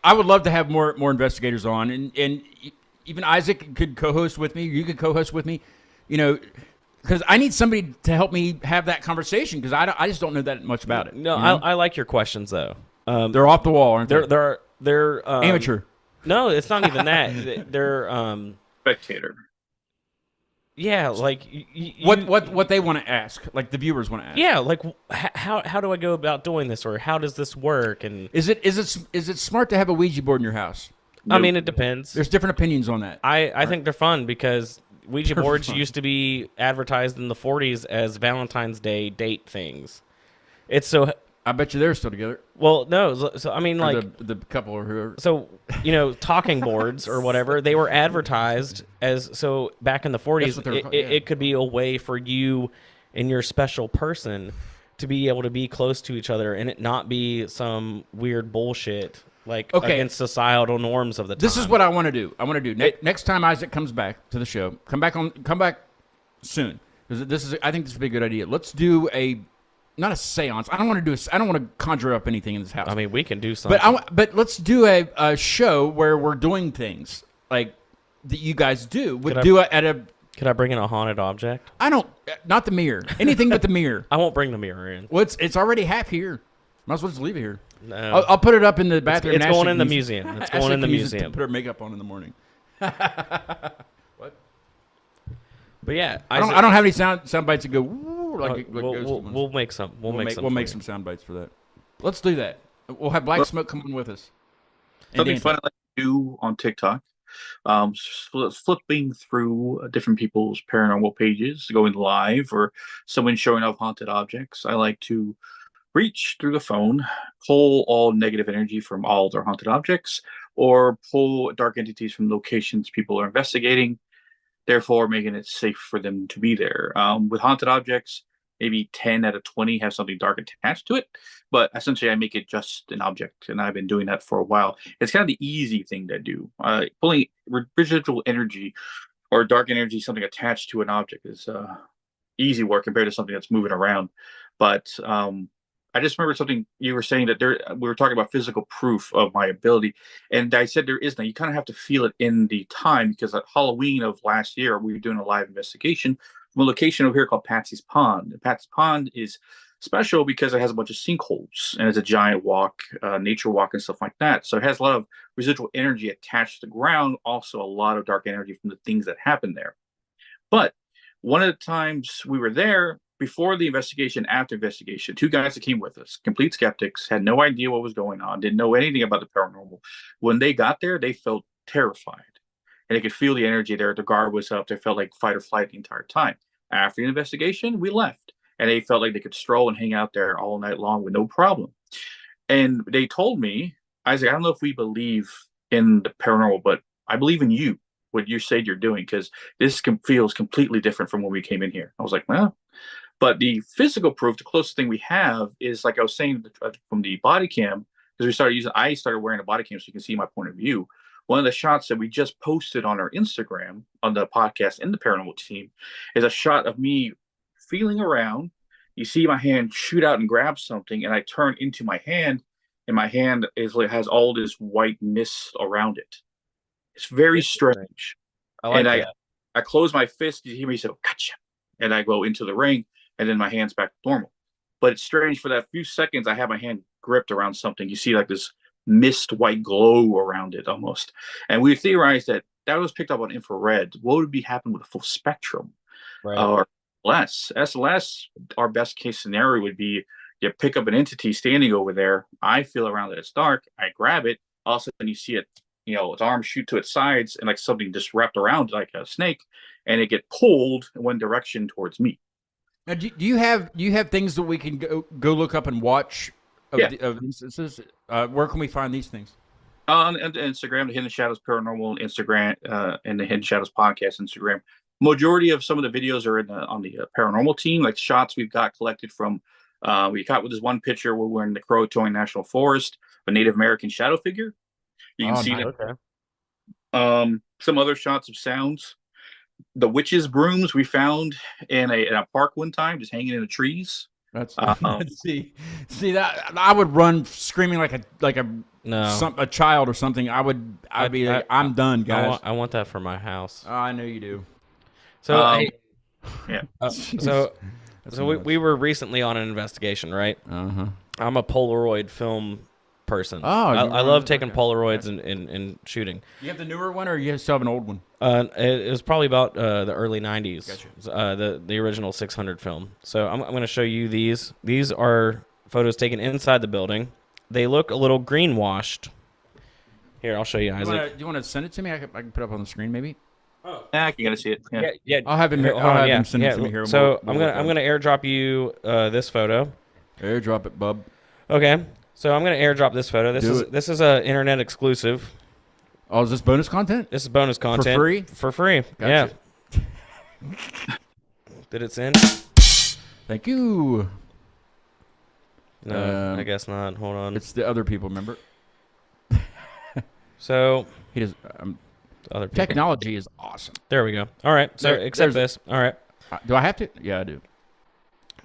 I would love to have more investigators on, and even Isaac could co-host with me. You could co-host with me. because I need somebody to help me have that conversation because I just don't know that much about it. No, you know? I like your questions though. They're off the wall, aren't they? They're Amateur. No, it's not even that. They're Spectator. yeah, like What they want to ask, like the viewers want to ask. Yeah, like how do I go about doing this, or how does this work? And Is it smart to have a Ouija board in your house? I mean, it depends. There's different opinions on that. I think they're fun because Ouija boards used to be advertised in the 40s as Valentine's Day date things. It's so. I bet you they're still together. Well, no. So I mean, Or like the couple or whoever. so talking boards or whatever, they were advertised as, so back in the 40s That's what they were called, it could be a way for you and your special person to be able to be close to each other and it not be some weird bullshit like against societal norms of the time. This is what I want to do. Next time Isaac comes back to the show, come back soon. I think this would be a good idea. Let's do not a seance. I don't want to conjure up anything in this house. I mean, we can do something. But let's do a show where we're doing things like that you guys do. Could I bring in a haunted object? Not the mirror. Anything but the mirror. I won't bring the mirror in. Well, it's already half here. Might as well just leave it here. No. I'll put it up in the bathroom. It's going in the museum. It's going in the museum. Put her makeup on in the morning. What? But yeah, I don't have any sound bites that go woo, like we'll make some. We'll make some sound bites for that. Let's do that. We'll have Black Smoke come on with us. Something fun I like to do on TikTok. Flipping through different people's paranormal pages, going live, or someone showing off haunted objects. I like to reach through the phone, pull all negative energy from all their haunted objects, or pull dark entities from locations people are investigating, therefore making it safe for them to be there. With haunted objects, maybe 10 out of 20 have something dark attached to it, but essentially I make it just an object, and I've been doing that for a while. It's kind of the easy thing to do. Pulling residual energy or dark energy, something attached to an object, is easy work compared to something that's moving around. But I just remember something you were saying, that we were talking about physical proof of my ability, and I said there is no. You kind of have to feel it in the time, because at Halloween of last year, we were doing a live investigation from a location over here called Patsy's Pond. And Patsy's Pond is special because it has a bunch of sinkholes, and it's a giant walk, nature walk and stuff like that. So it has a lot of residual energy attached to the ground, also a lot of dark energy from the things that happen there. But one of the times we were there, before the investigation, after investigation, two guys that came with us, complete skeptics, had no idea what was going on, didn't know anything about the paranormal. When they got there, they felt terrified. And they could feel the energy there. The guard was up. They felt like fight or flight the entire time. After the investigation, we left. And they felt like they could stroll and hang out there all night long with no problem. And they told me, Isaac, I don't know if we believe in the paranormal, but I believe in you, what you said you're doing, because this feels completely different from when we came in here. I was like, well, but the physical proof, the closest thing we have is, like I was saying, from the body cam, because I started wearing a body cam so you can see my point of view. One of the shots that we just posted on our Instagram, on the podcast and the paranormal team, is a shot of me feeling around. You see my hand shoot out and grab something, and I turn into my hand, and my hand has all this white mist around it. It's very strange. I close my fist. You hear me say, "Gotcha," and I go into the ring, and then my hand's back to normal. But it's strange, for that few seconds I have my hand gripped around something. You see like this mist white glow around it almost. And we theorized that was picked up on infrared. What would be happening with a full spectrum? Right. Or less. SLS, our best case scenario would be you pick up an entity standing over there. I feel around that it's dark. I grab it. All of a sudden you see it, its arms shoot to its sides, and like something just wrapped around like a snake, and it get pulled in one direction towards me. Now, do you have things that we can go look up and watch of instances? Where can we find these things? On Instagram, the Hidden Shadows Paranormal Instagram, and the Hidden Shadows Podcast Instagram. Majority of some of the videos are on the paranormal team, like shots we've got collected from. We caught with this one picture where we're in the Croatoan National Forest, a Native American shadow figure. You can see that. Okay. Some other shots of sounds. The witches' brooms we found in a park one time, just hanging in the trees. That's see that I would run screaming like a child or something. I'd be like, I'm done, guys. I want that for my house. Oh, I know you do. So Yeah. So we were recently on an investigation, right? Uh-huh. I'm a Polaroid film person. Oh, I love taking okay. Polaroids and shooting. You have the newer one, or you still have an old one? It was probably about the early 90s. Gotcha. The original 600 film. So I'm going to show you these. These are photos taken inside the building. They look a little greenwashed. Here, I'll show you, Isaac. Do you want to send it to me? I can put it up on the screen, maybe. I can see it. Yeah. Yeah. I'll have him. Here, I'll have him send it to me here. So I'm gonna airdrop you this photo. Airdrop it, bub. Okay. So I'm gonna airdrop this photo. This is a internet exclusive. Oh, is this bonus content? This is bonus content For free? For free. Gotcha. Yeah. Did it send? Thank you. No, I guess not. Hold on. It's the other people, remember? So He does. other people. Technology is awesome. There we go. All right. So accept this. All right. Do I have to? Yeah, I do.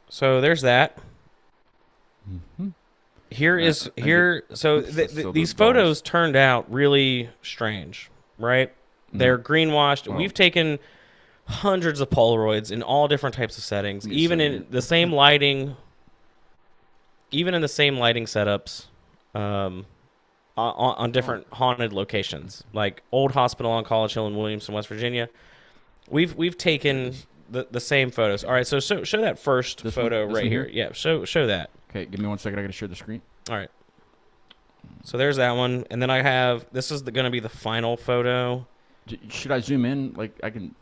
So there's that. Mm-hmm. So these photos turned out really strange, right? They're greenwashed. Wow. We've taken hundreds of Polaroids in all different types of settings, even in the same lighting, setups, on different haunted locations, like Old Hospital on College Hill in Williamson, West Virginia. We've taken the same photos. All right, so show that first photo right here. Yeah, show that. Okay, give me 1 second. I got to share the screen. All right. So there's that one, and then I have this is going to be the final photo. Should I zoom in? Like I can.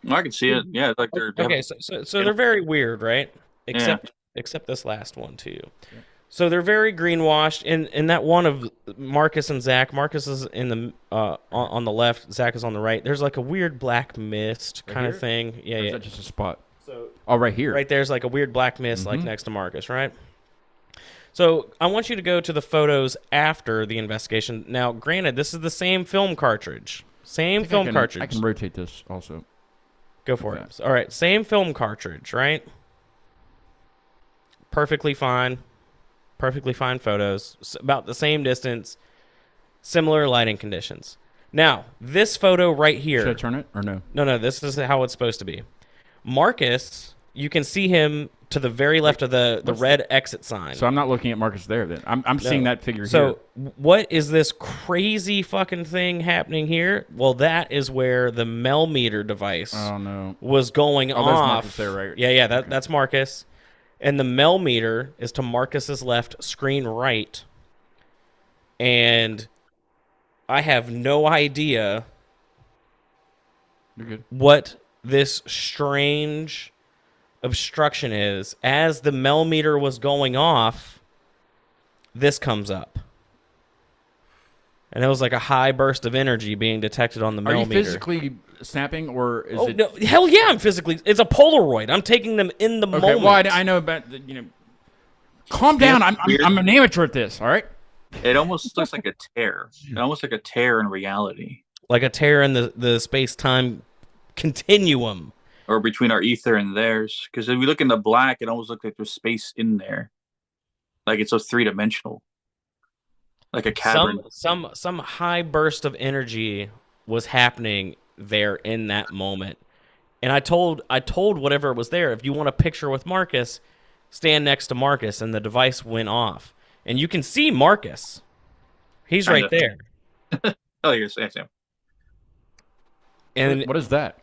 I can see it. Yeah, it's like they're Okay, so they're very weird, right? Except this last one too. Yeah. So they're very greenwashed. In that one of Marcus and Zach, Marcus is in the on the left, Zach is on the right. There's like a weird black mist kind of thing. Yeah, Or is that just a spot? So right here. Right there's like a weird black mist like next to Marcus, right? So I want you to go to the photos after the investigation. Now, granted, this is the same film cartridge. Cartridge. I can rotate this also. Go for it. All right, same film cartridge, right? Perfectly fine photos, about the same distance, similar lighting conditions. Now, this photo right here. Should I turn it or no? No, this is how it's supposed to be. Marcus, you can see him to the very left of the red exit sign. So I'm not looking at Marcus there then. I'm seeing that figure here. So what is this crazy fucking thing happening here? Well, that is where the Melmeter device was going off. That's Marcus there, right? Yeah, that's Marcus. And the Melmeter is to Marcus's left, screen right. And I have no idea what this strange obstruction is. As the Melmeter was going off, this comes up. And it was like a high burst of energy being detected on the Melmeter. Are you physically snapping, or is it? No, hell yeah, I'm physically. It's a Polaroid. I'm taking them in the moment. Well, I know about the. Calm down. I'm an amateur at this. All right. It almost looks like a tear. Almost like a tear in reality. Like a tear in the space-time continuum. Or between our ether and theirs. Because if we look in the black, it almost looks like there's space in there. Like it's so three-dimensional. Like a cavern. Some high burst of energy was happening there in that moment. And I told whatever was there, if you want a picture with Marcus, stand next to Marcus, and the device went off. And you can see Marcus. He's right there. Oh, yes, him. And what is that?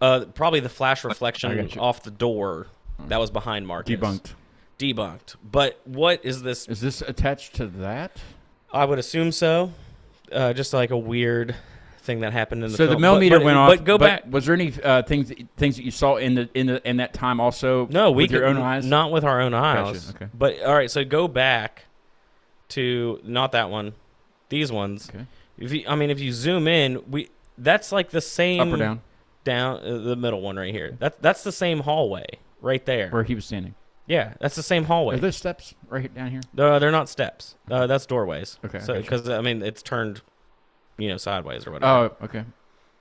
Probably the flash reflection off the door that was behind Marcus. Debunked. But what is this? Is this attached to that? I would assume so. Just like a weird thing that happened in the film. So the Melmeter went off. But back. Was there any things that you saw in that time also? No, with your own eyes. Not with our own eyes. Gotcha. Okay. But all right, so go back to not that one, these ones. Okay. If you zoom in, that's like the same. Up or down? Down, the middle one right here. That's the same hallway right there where he was standing. Yeah, that's the same hallway. Are there steps right down here? They're not steps. That's doorways. Okay. So because it's turned, sideways or whatever. Oh, okay.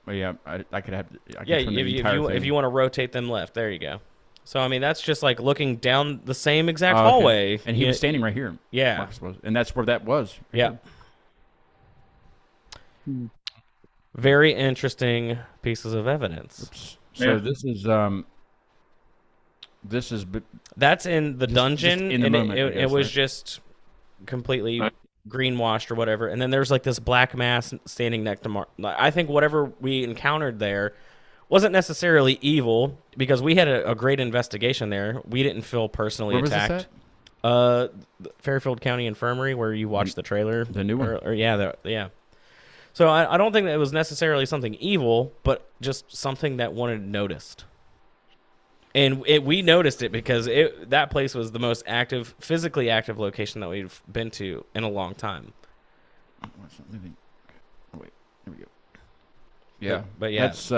Well, yeah, I could have. If you want to rotate them left, there you go. So that's just like looking down the same exact hallway. And he was standing right here. Yeah. Marcus was, and that's where that was. Yeah. Very interesting pieces of evidence. Oops. So Yeah. this is That's in the Just dungeon, in the and moment, I it guess, was right? just completely Right. greenwashed or whatever. And then there's like this black mass standing next to I think whatever we encountered there wasn't necessarily evil because we had a great investigation there. We didn't feel personally where was this attacked. at? The Fairfield County Infirmary, where you watched the trailer, The new one? or yeah, yeah. So I don't think that it was necessarily something evil, but just something that wanted noticed. And we noticed it because that place was the most active, physically active location that we've been to in a long time. Oh, wait, here we go. Yeah, But yeah, that's.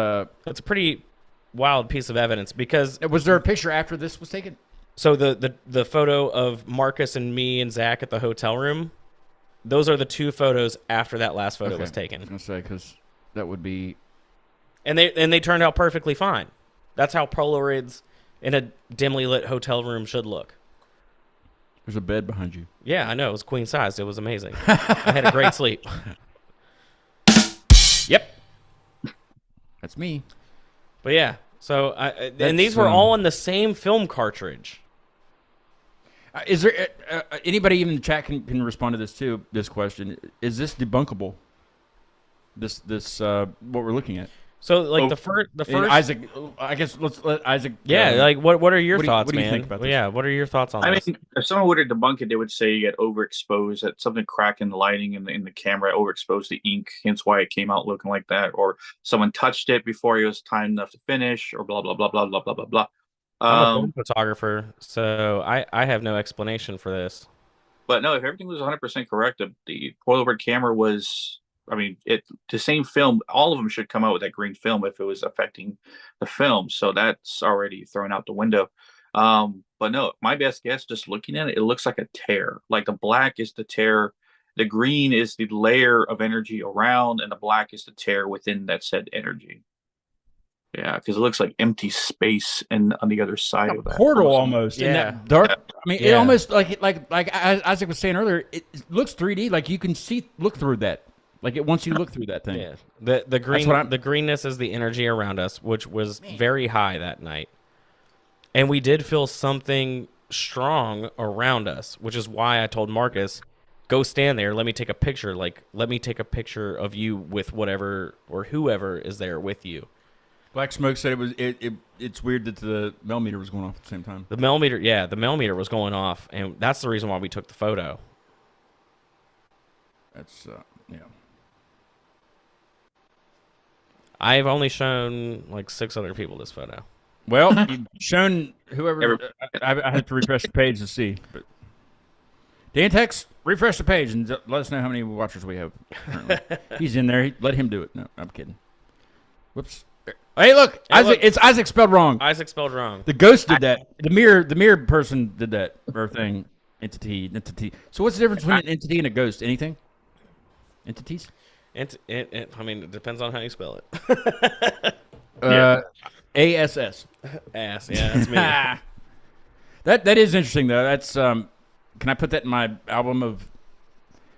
it's a pretty wild piece of evidence because Was there a picture after this was taken? so the photo of Marcus and me and Zach at the hotel room, those are the two photos after that last photo was I taken, was gonna say because that would be. and they turned out perfectly fine. That's how Polaroids in a dimly lit hotel room should look. There's a bed behind you. Yeah, I know. It was queen sized. It was amazing. I had a great sleep. Yep. That's me. But yeah, so and That's, these were all in the same film cartridge. Is there anybody even in the chat can respond to this too? This question: is this debunkable? This what we're looking at? So like Oh, the first And Isaac, I guess let's let Isaac. yeah, like what are your what do you- thoughts, what do you man? think about Well, this? yeah, what are your thoughts on I this? mean, if someone were to debunk it, they would say you get overexposed, that something cracked in the lighting in the camera, overexposed the ink, hence why it came out looking like that, or someone touched it before it was time enough to finish, or blah blah blah blah blah blah blah blah. I'm a film photographer, so I have no explanation for this. But no, if everything was 100% correct, the coilover camera was, I mean, the same film, all of them should come out with that green film if it was affecting the film. So that's already thrown out the window. But no, my best guess, just looking at it, it looks like a tear. Like the black is the tear, the green is the layer of energy around, and the black is the tear within that said energy. Yeah, because it looks like empty space and on the other side A of that. portal almost in Yeah. that dark. I mean, it Yeah. almost like Isaac was saying earlier. It looks 3D. Like you can look through that. Like it wants you to look through that thing. Yeah, the green what I'm- the greenness is the energy around us, which was very high that night, and we did feel something strong around us, which is why I told Marcus, "Go stand there. Let me take a picture. Like, let me take a picture of you with whatever or whoever is there with you." Black Smoke said it's weird that the millimeter was going off at the same time. The millimeter was going off, and that's the reason why we took the photo. That's yeah. I've only shown like 6 other people this photo. Well, you've shown whoever. Every- I had to refresh the page to see. But Dantex, refresh the page and let us know how many watchers we have. currently. He's in there. Let him do it. No, I'm kidding. Whoops. Hey, look, Hey, Isaac. look. It's Isaac spelled wrong. Isaac spelled wrong. The ghost did that. The mirror person did that. Or thing. Entity. So what's the difference between an entity and a ghost? Anything? Entities? I mean, it depends on how you spell it. ASS. Ass, yeah, that's me. That is interesting though. That's can I put that in my album of?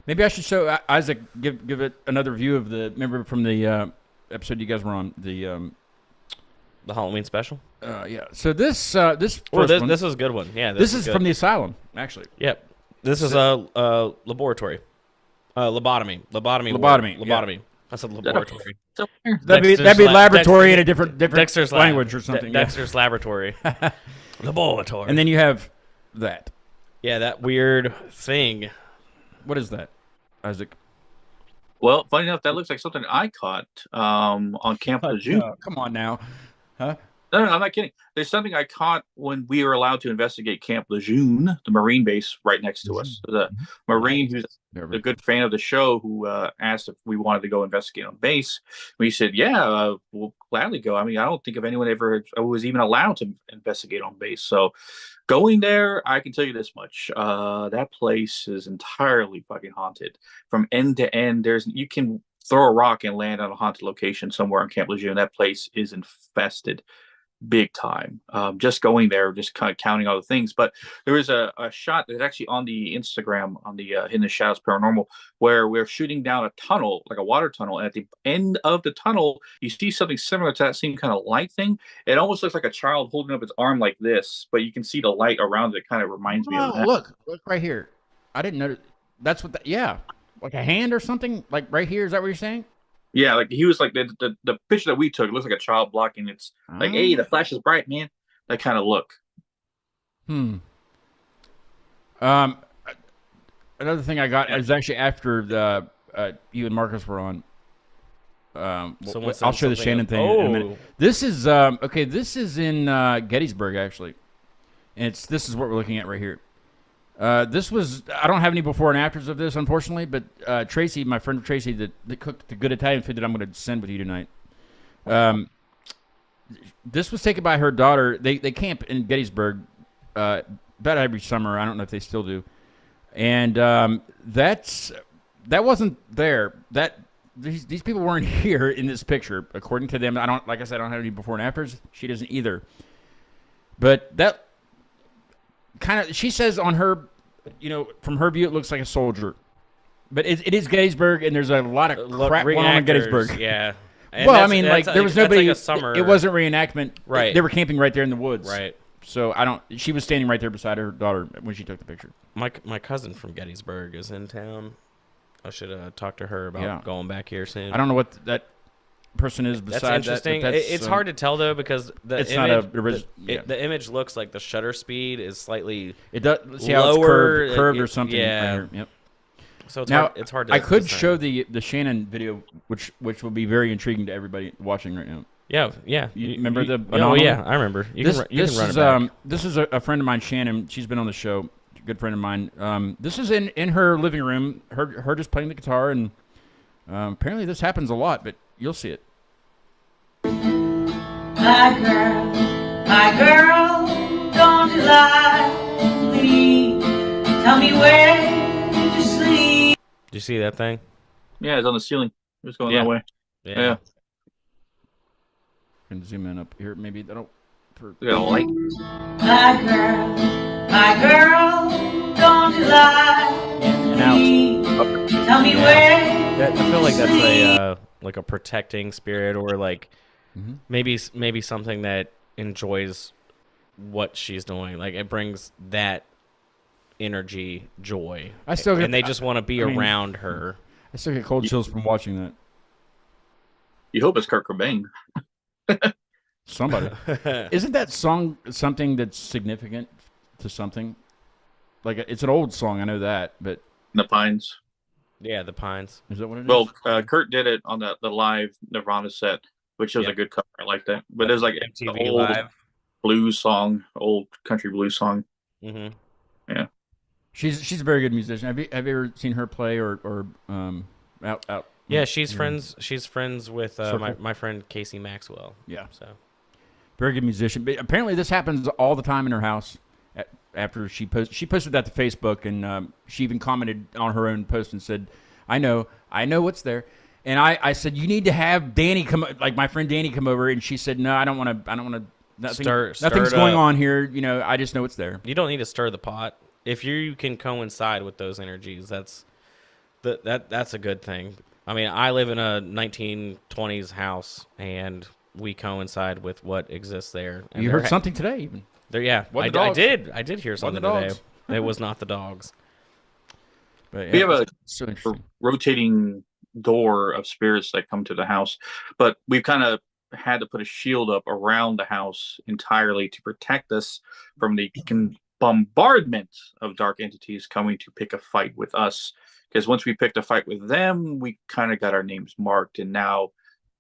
Maybe I should show Isaac give it another view of the. Remember from the episode you guys were on the. The Halloween special. Yeah. So this first one, This is a good one. Yeah, this is good. from the asylum actually. Yep. This is a laboratory. Lobotomy. Yeah. I said laboratory. That'd be Dexter's laboratory in a Dexter- different Dexter's language lab. or something. Yeah. Dexter's laboratory. Laboratory. And then you have that. yeah, that weird thing. What is that, Isaac? Well, funny enough, that looks like something I caught on Camp Lejeune. Come on now. Huh? No, I'm not kidding. There's something I caught when we were allowed to investigate Camp Lejeune, the Marine base right next to us. The Marine who's a good fan of the show who asked if we wanted to go investigate on base. We said, yeah, we'll gladly go. I mean, I don't think of anyone ever was even allowed to investigate on base. So going there, I can tell you this much. That place is entirely fucking haunted from end to end. You can throw a rock and land on a haunted location somewhere on Camp Lejeune. That place is infested. big time. Just going there, just kind of counting all the things. But there was a shot that's actually on the Instagram on the Hidden the Shadows Paranormal, where we're shooting down a tunnel, like a water tunnel, and at the end of the tunnel you see something similar to that same kind of light thing. It almost looks like a child holding up its arm like this, but you can see the light around it. It kind of reminds me of Oh, that. look right here. I didn't know that's what that. Yeah, like a hand or something. Like right here. Is that what you're saying? Yeah, like he was like the picture that we took, it looks like a child blocking. It's like, hey, the flash is bright, man. That kind of look. Um, another thing I got is actually after the you and Marcus were on. I'll show the Shannon thing in a minute. This is okay. This is in Gettysburg actually, and this is what we're looking at right here. This was, I don't have any before and afters of this, unfortunately, but Tracy, my friend Tracy, that cooked the good Italian food that I'm going to send with you tonight. This was taken by her daughter. They camp in Gettysburg about every summer. I don't know if they still do. And that wasn't there. These people weren't here in this picture, according to them. Like I said, I don't have any before and afters. She doesn't either. But that kind of, she says on her, from her view, it looks like a soldier. But it is Gettysburg, and there's a lot of crap going on in Gettysburg. Yeah. And well, I mean, like there was nobody. Like a summer. It wasn't reenactment. Right. They were camping right there in the woods. Right. So she was standing right there beside her daughter when she took the picture. My cousin from Gettysburg is in town. I should talk to her about going back here soon. I don't know what that person is beside that's interesting. that. It's hard to tell though because the image looks like the shutter speed is slightly it does see lower, how it's curved or something. Yeah. Right here. Yep. So it's hard to. I could show the Shannon video, which will be very intriguing to everybody watching right now. Yeah. You remember the anomaly? Oh yeah, I remember. You can run it back. This is a friend of mine, Shannon. She's been on the show. Good friend of mine. This is in her living room. Her just playing the guitar, and apparently this happens a lot. But you'll see it. My girl, don't you lie to me. Tell me where did you sleep? Did you see that thing? Yeah, it's on the ceiling. It was going that way. Yeah. Can zoom in up here. Maybe that'll. We got a light. My girl, don't you lie to me. Tell me where. I feel like that's a protecting spirit, or like maybe something that enjoys what she's doing. Like it brings that energy, joy. And they just want to be around her. I still get cold chills from watching that. You hope it's Kurt Cobain. Somebody. Isn't that song something that's significant to something? Like it's an old song, I know that, but The Pines. Yeah, The Pines. Is that what it is? Well, Kurt did it on the live Nirvana set, which was a good cover. I like that. But there's like an old live blues song, old country blues song. Mm-hmm. Yeah. She's a very good musician. Have you ever seen her play or out? Yeah, she's friends. She's friends with my friend Casey Maxwell. Yeah. So very good musician. But apparently, this happens all the time in her house. After she posted that to Facebook, and she even commented on her own post and said, "I know what's there." And I said, "You need to have Danny come, like my friend Danny, come over." And she said, "No, I don't want to. Nothing's going on here. I just know what's there." You don't need to stir the pot. If you can coincide with those energies, that's a good thing. I mean, I live in a 1920s house, and we coincide with what exists there. And you heard something today, even. I did hear something today. It was not the dogs. But we have a so rotating door of spirits that come to the house, but we've kind of had to put a shield up around the house entirely to protect us from the bombardment of dark entities coming to pick a fight with us. Because once we picked a fight with them, we kind of got our names marked, and now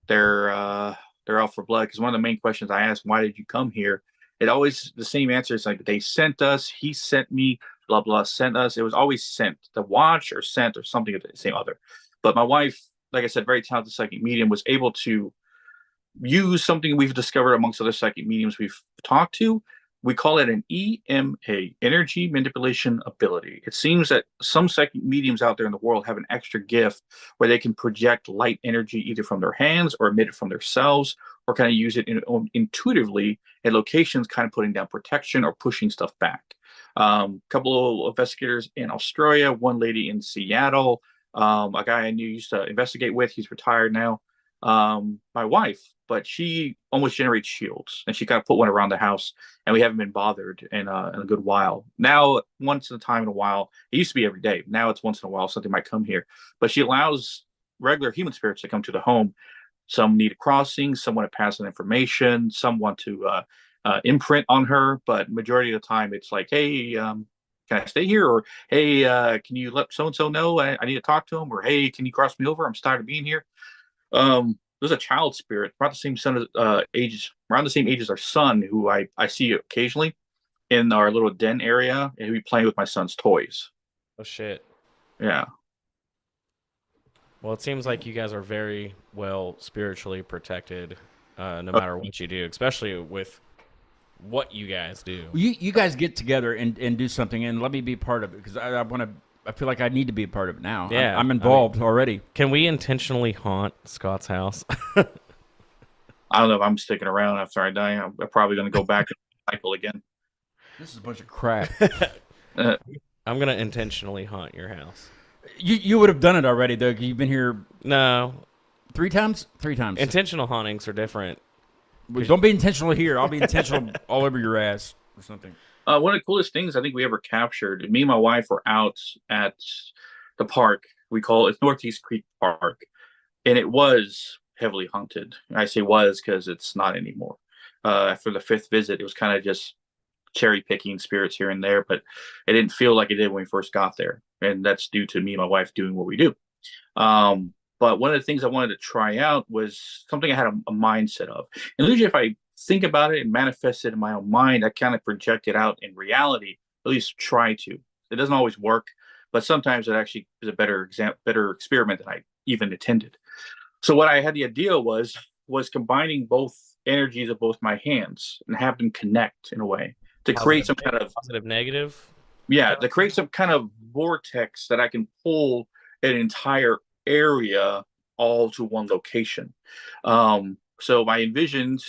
they're out for blood. Because one of the main questions I asked, why did you come here? It always the same answer. It's like they sent us, he sent me, blah blah, sent us. It was always sent, the watch or sent or something of the same other. But my wife, like I said, very talented psychic medium, was able to use something we've discovered amongst other psychic mediums we've talked to, We call it an EMA, energy manipulation ability. It seems that some psychic mediums out there in the world have an extra gift where they can project light energy either from their hands or emit it from themselves, or kind of use it intuitively at locations, kind of putting down protection or pushing stuff back. Couple of investigators in Australia, one lady in Seattle, a guy I knew used to investigate with. He's retired now. My wife, but she almost generates shields, and she kind of put one around the house, and we haven't been bothered in a good while. Now, once in a time in a while, it used to be every day. Now it's once in a while something might come here, but she allows regular human spirits to come to the home. Some need a crossing, some want to pass on information, some want to imprint on her, but majority of the time it's like, hey, can I stay here? Or hey, can you let so and so know I need to talk to him? Or hey, can you cross me over? I'm tired of being here. There's a child spirit around the same around the same age as our son, who I see occasionally in our little den area, and he'll be playing with my son's toys. Oh shit. Yeah. Well, it seems like you guys are very well spiritually protected, no matter what you do, especially with what you guys do. You guys get together and do something, and let me be part of it, because I feel like I need to be a part of it now. Yeah, I'm involved already. Can we intentionally haunt Scott's house? I don't know if I'm sticking around after I die. I'm probably going to go back and cycle again. This is a bunch of crap. I'm going to intentionally haunt your house. You would have done it already, though. You've been here No. 3 times? 3 times. Intentional hauntings are different. Don't be intentional here. I'll be intentional all over your ass or something. One of the coolest things I think we ever captured, me and my wife were out at the park. We call it Northeast Creek Park, and it was heavily haunted. I say was because it's not anymore. After the 5th visit, it was kind of just cherry picking spirits here and there, but it didn't feel like it did when we first got there. And that's due to me and my wife doing what we do. But one of the things I wanted to try out was something I had a mindset of. And usually if I think about it and manifest it in my own mind, I kind of project it out in reality, at least try to. It doesn't always work, but sometimes it actually is a better experiment than I even intended. So what I had the idea was combining both energies of both my hands and have them connect in a way to create some kind of positive, negative. Yeah, to create some kind of vortex that I can pull an entire area all to one location. So I envisioned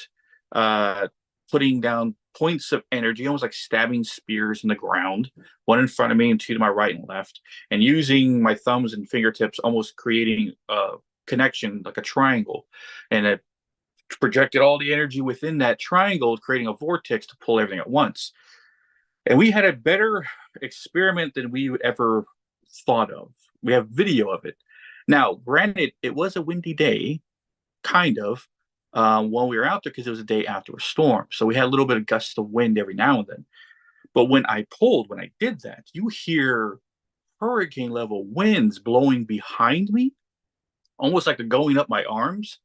putting down points of energy, almost like stabbing spears in the ground, one in front of me and 2 to my right and left, and using my thumbs and fingertips, almost creating a connection like a triangle. And it projected all the energy within that triangle, creating a vortex to pull everything at once. And we had a better experiment than we would ever thought of. We have video of it. Now, granted, it was a windy day, kind of, when we were out there, because it was a day after a storm. So we had a little bit of gusts of wind every now and then. But when I did that, you hear hurricane level winds blowing behind me, almost like they're going up my arms.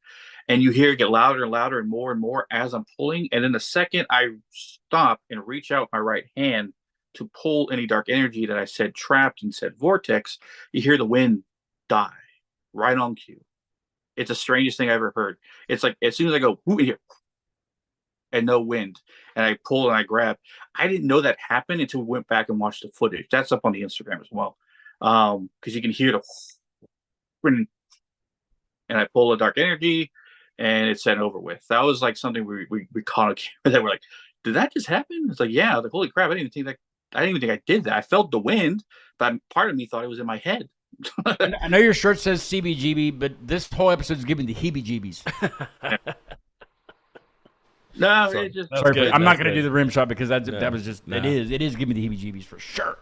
And you hear it get louder and louder and more as I'm pulling. And then the second I stop and reach out my right hand to pull any dark energy that I said trapped and said vortex, you hear the wind die right on cue. It's the strangest thing I ever heard. It's like as soon as I go, whoo, here, and no wind, and I pull and I grab. I didn't know that happened until we went back and watched the footage. That's up on the Instagram as well, because you can hear the and I pull the dark energy, and it's sent over with. That was like something we caught a camera that we're like, did that just happen? It's like, yeah. Like, holy crap! I didn't even think I did that. I felt the wind, but part of me thought it was in my head. I know your shirt says CBGB, but this whole episode is giving the heebie-jeebies. No, it just. I'm not going to do the rim shot because that was just it is giving me the heebie-jeebies for sure.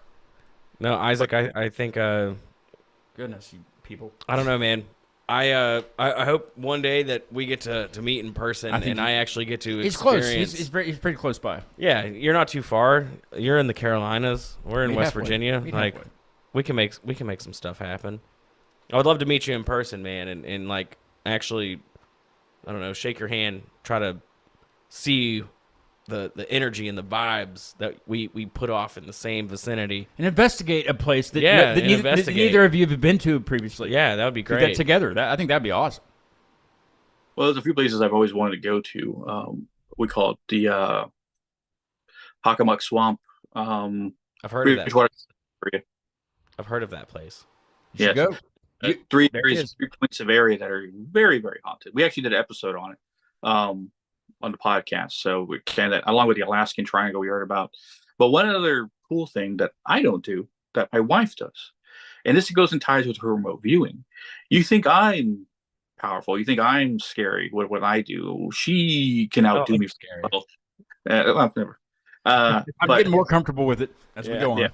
No, Isaac, I think. Goodness, you people. I don't know, man. I hope one day that we get to meet in person and I actually get to experience. He's close. He's pretty close by. Yeah, you're not too far. You're in the Carolinas. We're in West Virginia. Like we can make some stuff happen. I would love to meet you in person, man, and like actually, I don't know, shake your hand, try to see the energy and the vibes that we put off in the same vicinity. And investigate a place that, that neither of you have been to previously. Yeah, that would be great. Do that together. I think that'd be awesome. Well, there's a few places I've always wanted to go to. We call it Hockomock Swamp. I've heard of that. Bridgewater area. I've heard of that place. You should go. Three there it areas, is. 3 points of area that are very, very haunted. We actually did an episode on it on the podcast. So we kind of, along with the Alaskan Triangle we heard about. But one other cool thing that I don't do that my wife does, and this goes in ties with her remote viewing. You think I'm powerful? You think I'm scary? What I do? She can outdo me. Scary. Well, never. I'm but, getting more comfortable with it as we go on. Yeah.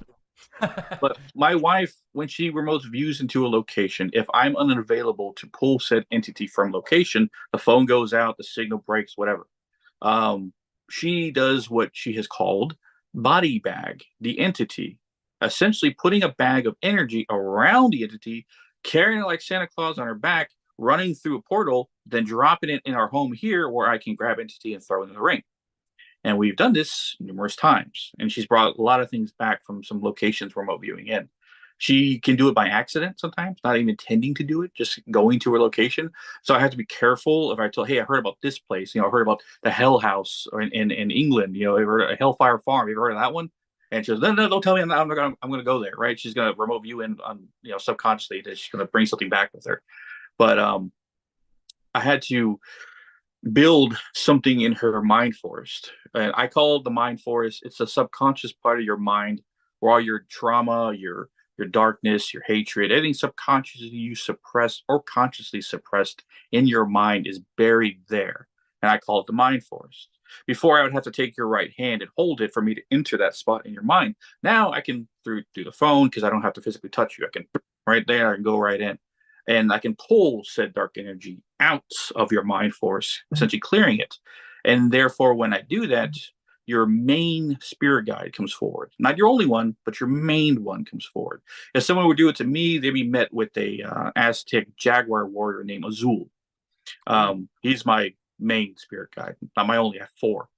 But my wife, when she remote views into a location, if I'm unavailable to pull said entity from location, the phone goes out, the signal breaks, whatever. She does what she has called body bag the entity, essentially putting a bag of energy around the entity, carrying it like Santa Claus on her back, running through a portal, then dropping it in our home here where I can grab entity and throw it in the ring. And we've done this numerous times. And she's brought a lot of things back from some locations remote viewing in. She can do it by accident sometimes, not even intending to do it, just going to her location. So I have to be careful if I tell, hey, I heard about this place. I heard about the Hell House in England. I heard of Hellfire Farm. You ever heard of that one? And she goes, no, don't tell me. I'm going to go there, right? She's going to remote view in on, subconsciously that she's going to bring something back with her. But I had to build something in her mind forest. And I call it the mind forest. It's a subconscious part of your mind where all your trauma, your darkness, your hatred, anything subconsciously you suppressed or consciously suppressed in your mind is buried there. And I call it the mind forest. Before, I would have to take your right hand and hold it for me to enter that spot in your mind. Now I can through the phone, because I don't have to physically touch you. I can right there and go right in. And I can pull said dark energy out of your mind force, essentially clearing it. And therefore, when I do that, your main spirit guide comes forward. Not your only one, but your main one comes forward. If someone would do it to me, they'd be met with a Aztec jaguar warrior named Azul. He's my main spirit guide. Not my only, I have 4.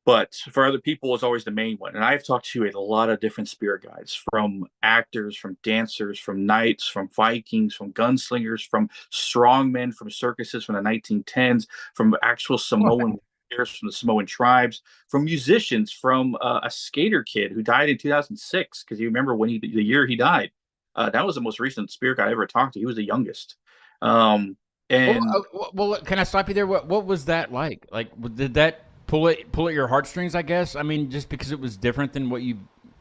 But for other people, it's always the main one. And I've talked to a lot of different spirit guides, from actors, from dancers, from knights, from Vikings, from gunslingers, from strongmen, from circuses from the 1910s, from actual Samoan warriors, from the Samoan tribes, from musicians, from a skater kid who died in 2006. Because you remember when the year he died. That was the most recent spirit guide I ever talked to. He was the youngest. Well, can I stop you there? What was that like? Like, did that pull at your heartstrings, I guess? I mean, just because it was different than what you.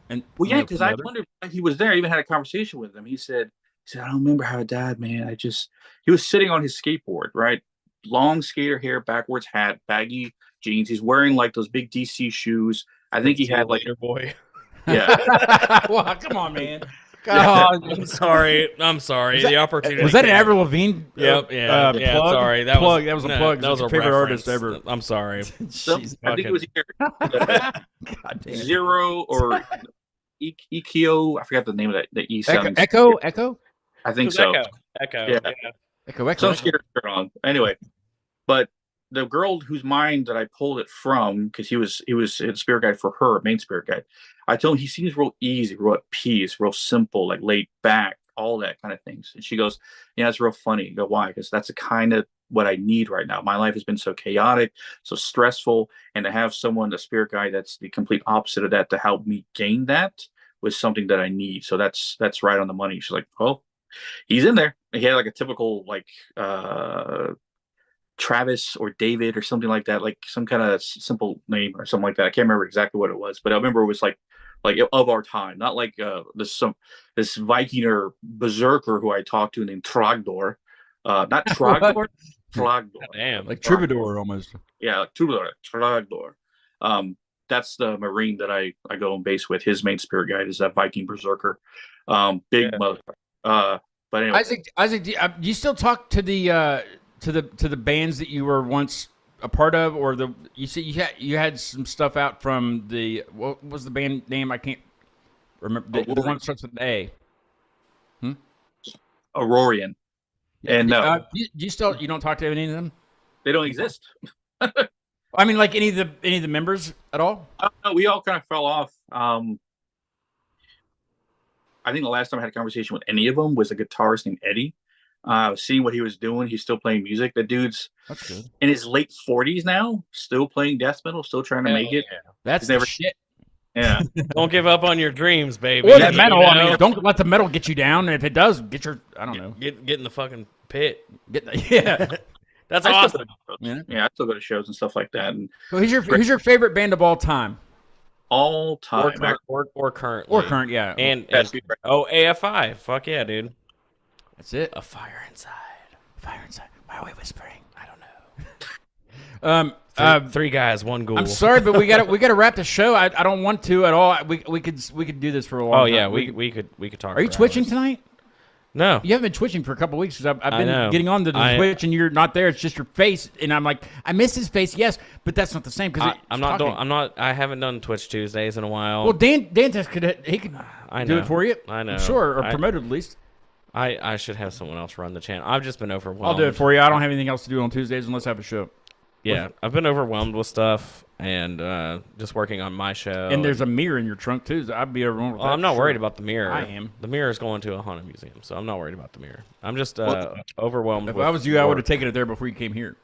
Well, yeah, because I wondered why he was there. I even had a conversation with him. He said, I don't remember how I died, man. He was sitting on his skateboard, right? Long skater hair, backwards hat, baggy jeans. He's wearing like those big DC shoes. I think he had like. Boy. Yeah. Well, come on, man. God. I'm sorry. The opportunity. Was that an Avril Lavigne? Yep. Plug? Sorry. That was a plug. That was your a favorite reference. artist ever. I'm sorry. I think it was here. God damn. Zero or Ikeo. I forgot the name of that. The E sound. Echo. I think so. Echo. Yeah. Echo. Some skater shirt on. Anyway, but the girl whose mind that I pulled it from, because he was a spirit guide for her, main spirit guide. I told him he seems real easy, real at peace, real simple, like laid back, all that kind of things. And she goes, "Yeah, it's real funny." I go, "Why?" Because that's the kind of what I need right now. My life has been so chaotic, so stressful, and to have someone, a spirit guide, that's the complete opposite of that, to help me gain that was something that I need. So that's right on the money. She's like, "Well, he's in there." He had like a typical like Travis or David or something like that, like some kind of simple name or something like that. I can't remember exactly what it was, but I remember it was like of our time, not like this Viking or berserker who I talked to named Trogdor, not Trogdor, Trogdor, damn, like Troubadour almost. Yeah, like Trogdor. That's the Marine that I go on base with. His main spirit guide is that Viking berserker, big mother. But anyway, Isaac, do you still talk to the bands that you were once a part of, or you said you had some stuff out from what was the band name? I can't remember. The one that starts with A. Aurorean. And you don't talk to any of them? They don't exist. I mean, like any of the members at all? We all kind of fell off. I think the last time I had a conversation with any of them was a guitarist named Eddie. Seeing what he was doing, he's still playing music. The dude's That's good. In his late 40s now, still playing death metal, still trying to make it. That's the shit. Yeah. Don't give up on your dreams, baby. Or that metal. You I know? mean, don't let the metal get you down. And if it does, get your. I don't know. Get in the fucking pit. Yeah. That's I awesome. still go to shows. Yeah, I still go to shows and stuff like that. And So who's your favorite band of all time? all Or, time. or currently. Or current, yeah. And Best AFI. Fuck yeah, dude. That's it. A fire inside. Fire inside. Why are we whispering? I don't know. Three guys, one ghoul. I'm sorry, but we gotta wrap the show. I don't want to at all. We could do this for a long Oh time. yeah, we could talk. Are you for twitching hours. tonight? No. You haven't been twitching for a couple of weeks because I've I been know. getting on to the Twitch and you're not there. It's just your face, and I'm like, I miss his face, yes, but that's not the same because I haven't done Twitch Tuesdays in a while. Well, Dantes could I do know. it for you. I know. I'm sure, or promote it at least. I should have someone else run the channel. I've just been overwhelmed. I'll do it for you. I don't have anything else to do on Tuesdays unless I have a show. Yeah, I've been overwhelmed with stuff and just working on my show. And there's a mirror in your trunk too. So I'd be overwhelmed with that. I'm not Sure. worried about the mirror. I am. The mirror is going to a haunted museum, so I'm not worried about the mirror. I'm just overwhelmed. If with I was you, I work. would have taken it there before you came here,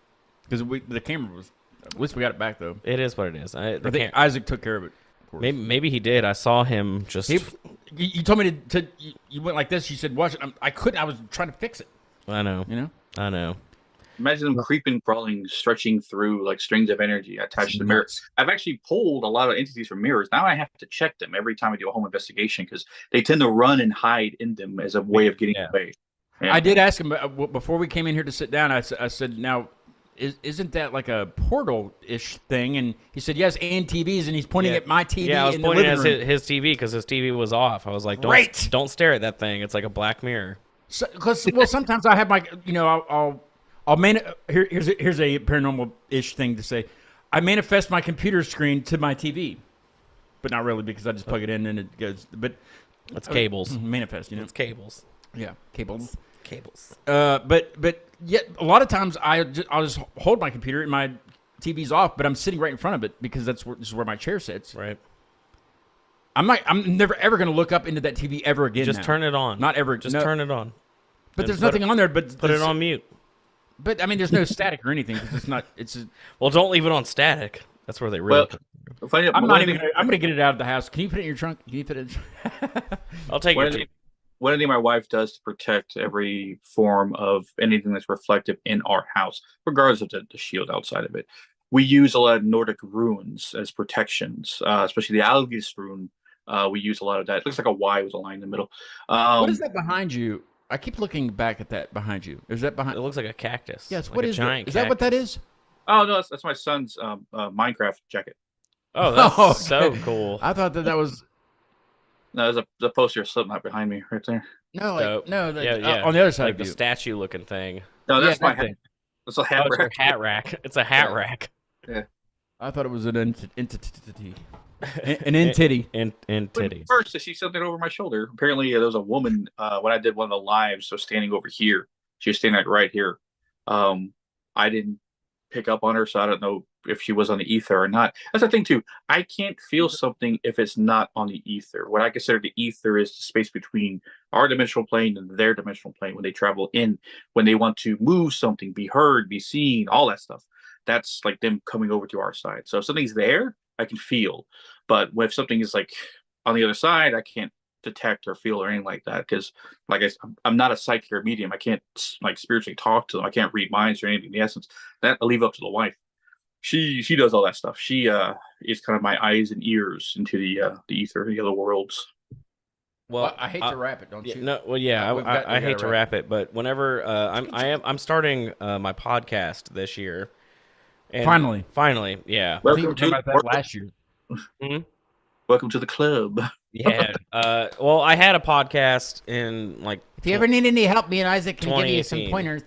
because the camera was. At least we got it back though. It is what it is. I think Isaac took care of it. Of course. Maybe he did. I saw him just. You told me to you went like this. You said watch it. I couldn't. I was trying to fix it. I know. You know. I know. Imagine them creeping, crawling, stretching through like strings of energy attached to the mirror. I've actually pulled a lot of entities from mirrors. Now I have to check them every time I do a home investigation because they tend to run and hide in them as a way of getting away. Yeah. I did ask him before we came in here to sit down. I said, now, isn't that like a portal-ish thing? And he said, yes, and TVs. And he's pointing at my TV Yeah, I was in the pointing living at room. his TV because his TV was off. I was like, don't stare at that thing. It's like a black mirror. Well, sometimes I have my, here's a paranormal-ish thing to say. I manifest my computer screen to my TV, but not really because I just plug it in and it goes. But it's cables. Manifest, It's cables. Yeah, cables. But yet a lot of times I'll just hold my computer and my TV's off, but I'm sitting right in front of it because this is where my chair sits. Right. I'm never ever going to look up into that TV ever again. Just turn it on. Not ever. Just turn it on. But there's nothing on there. But put it on mute. But I mean, there's no static or anything because it's not. Well, don't leave it on static. That's where they really. I'm not even. I'm going to get it out of the house. Can you put it in your trunk? Can you put it? I'll take it. One thing my wife does to protect every form of anything that's reflective in our house, regardless of the shield outside of it, we use a lot of Nordic runes as protections, especially the Algis rune. We use a lot of that. It looks like a Y with a line in the middle. What is that behind you? I keep looking back at that behind you. Is that behind? It looks like a cactus. Yes. Like what is that? Is that what that is? Oh no, that's my son's Minecraft jacket. Oh, that's so cool. I thought that was. No, there's a poster of Slipknot behind me right there. No, on the other side like of the you. statue looking thing. No, that's my hat. That's a hat rack. rack. Hat rack. It's a hat rack. Yeah. I thought it was an entity. An entity. Entity. First, I see something over my shoulder. Apparently, there was a woman when I did one of the lives. So standing over here, she was standing like right here. I didn't pick up on her, so I don't know if she was on the ether or not. That's the thing too. I can't feel something if it's not on the ether. What I consider the ether is the space between our dimensional plane and their dimensional plane when they travel in, when they want to move something, be heard, be seen, all that stuff. That's like them coming over to our side. So if something's there, I can feel. But if something is like on the other side, I can't detect or feel or anything like that because, like I'm not a psychic or medium. I can't like spiritually talk to them. I can't read minds or anything. In the essence, that I leave up to the wife. She does all that stuff. She is kind of my eyes and ears into the ether, the other worlds. Well, I hate to wrap it, don't you? No, well, yeah, I hate to wrap it, but whenever I'm starting my podcast this year. And finally, yeah. Welcome to that last year. Mm-hmm. Welcome to the club. Yeah. Well, I had a podcast in like. If you ever need any help, me and Isaac can give you some pointers.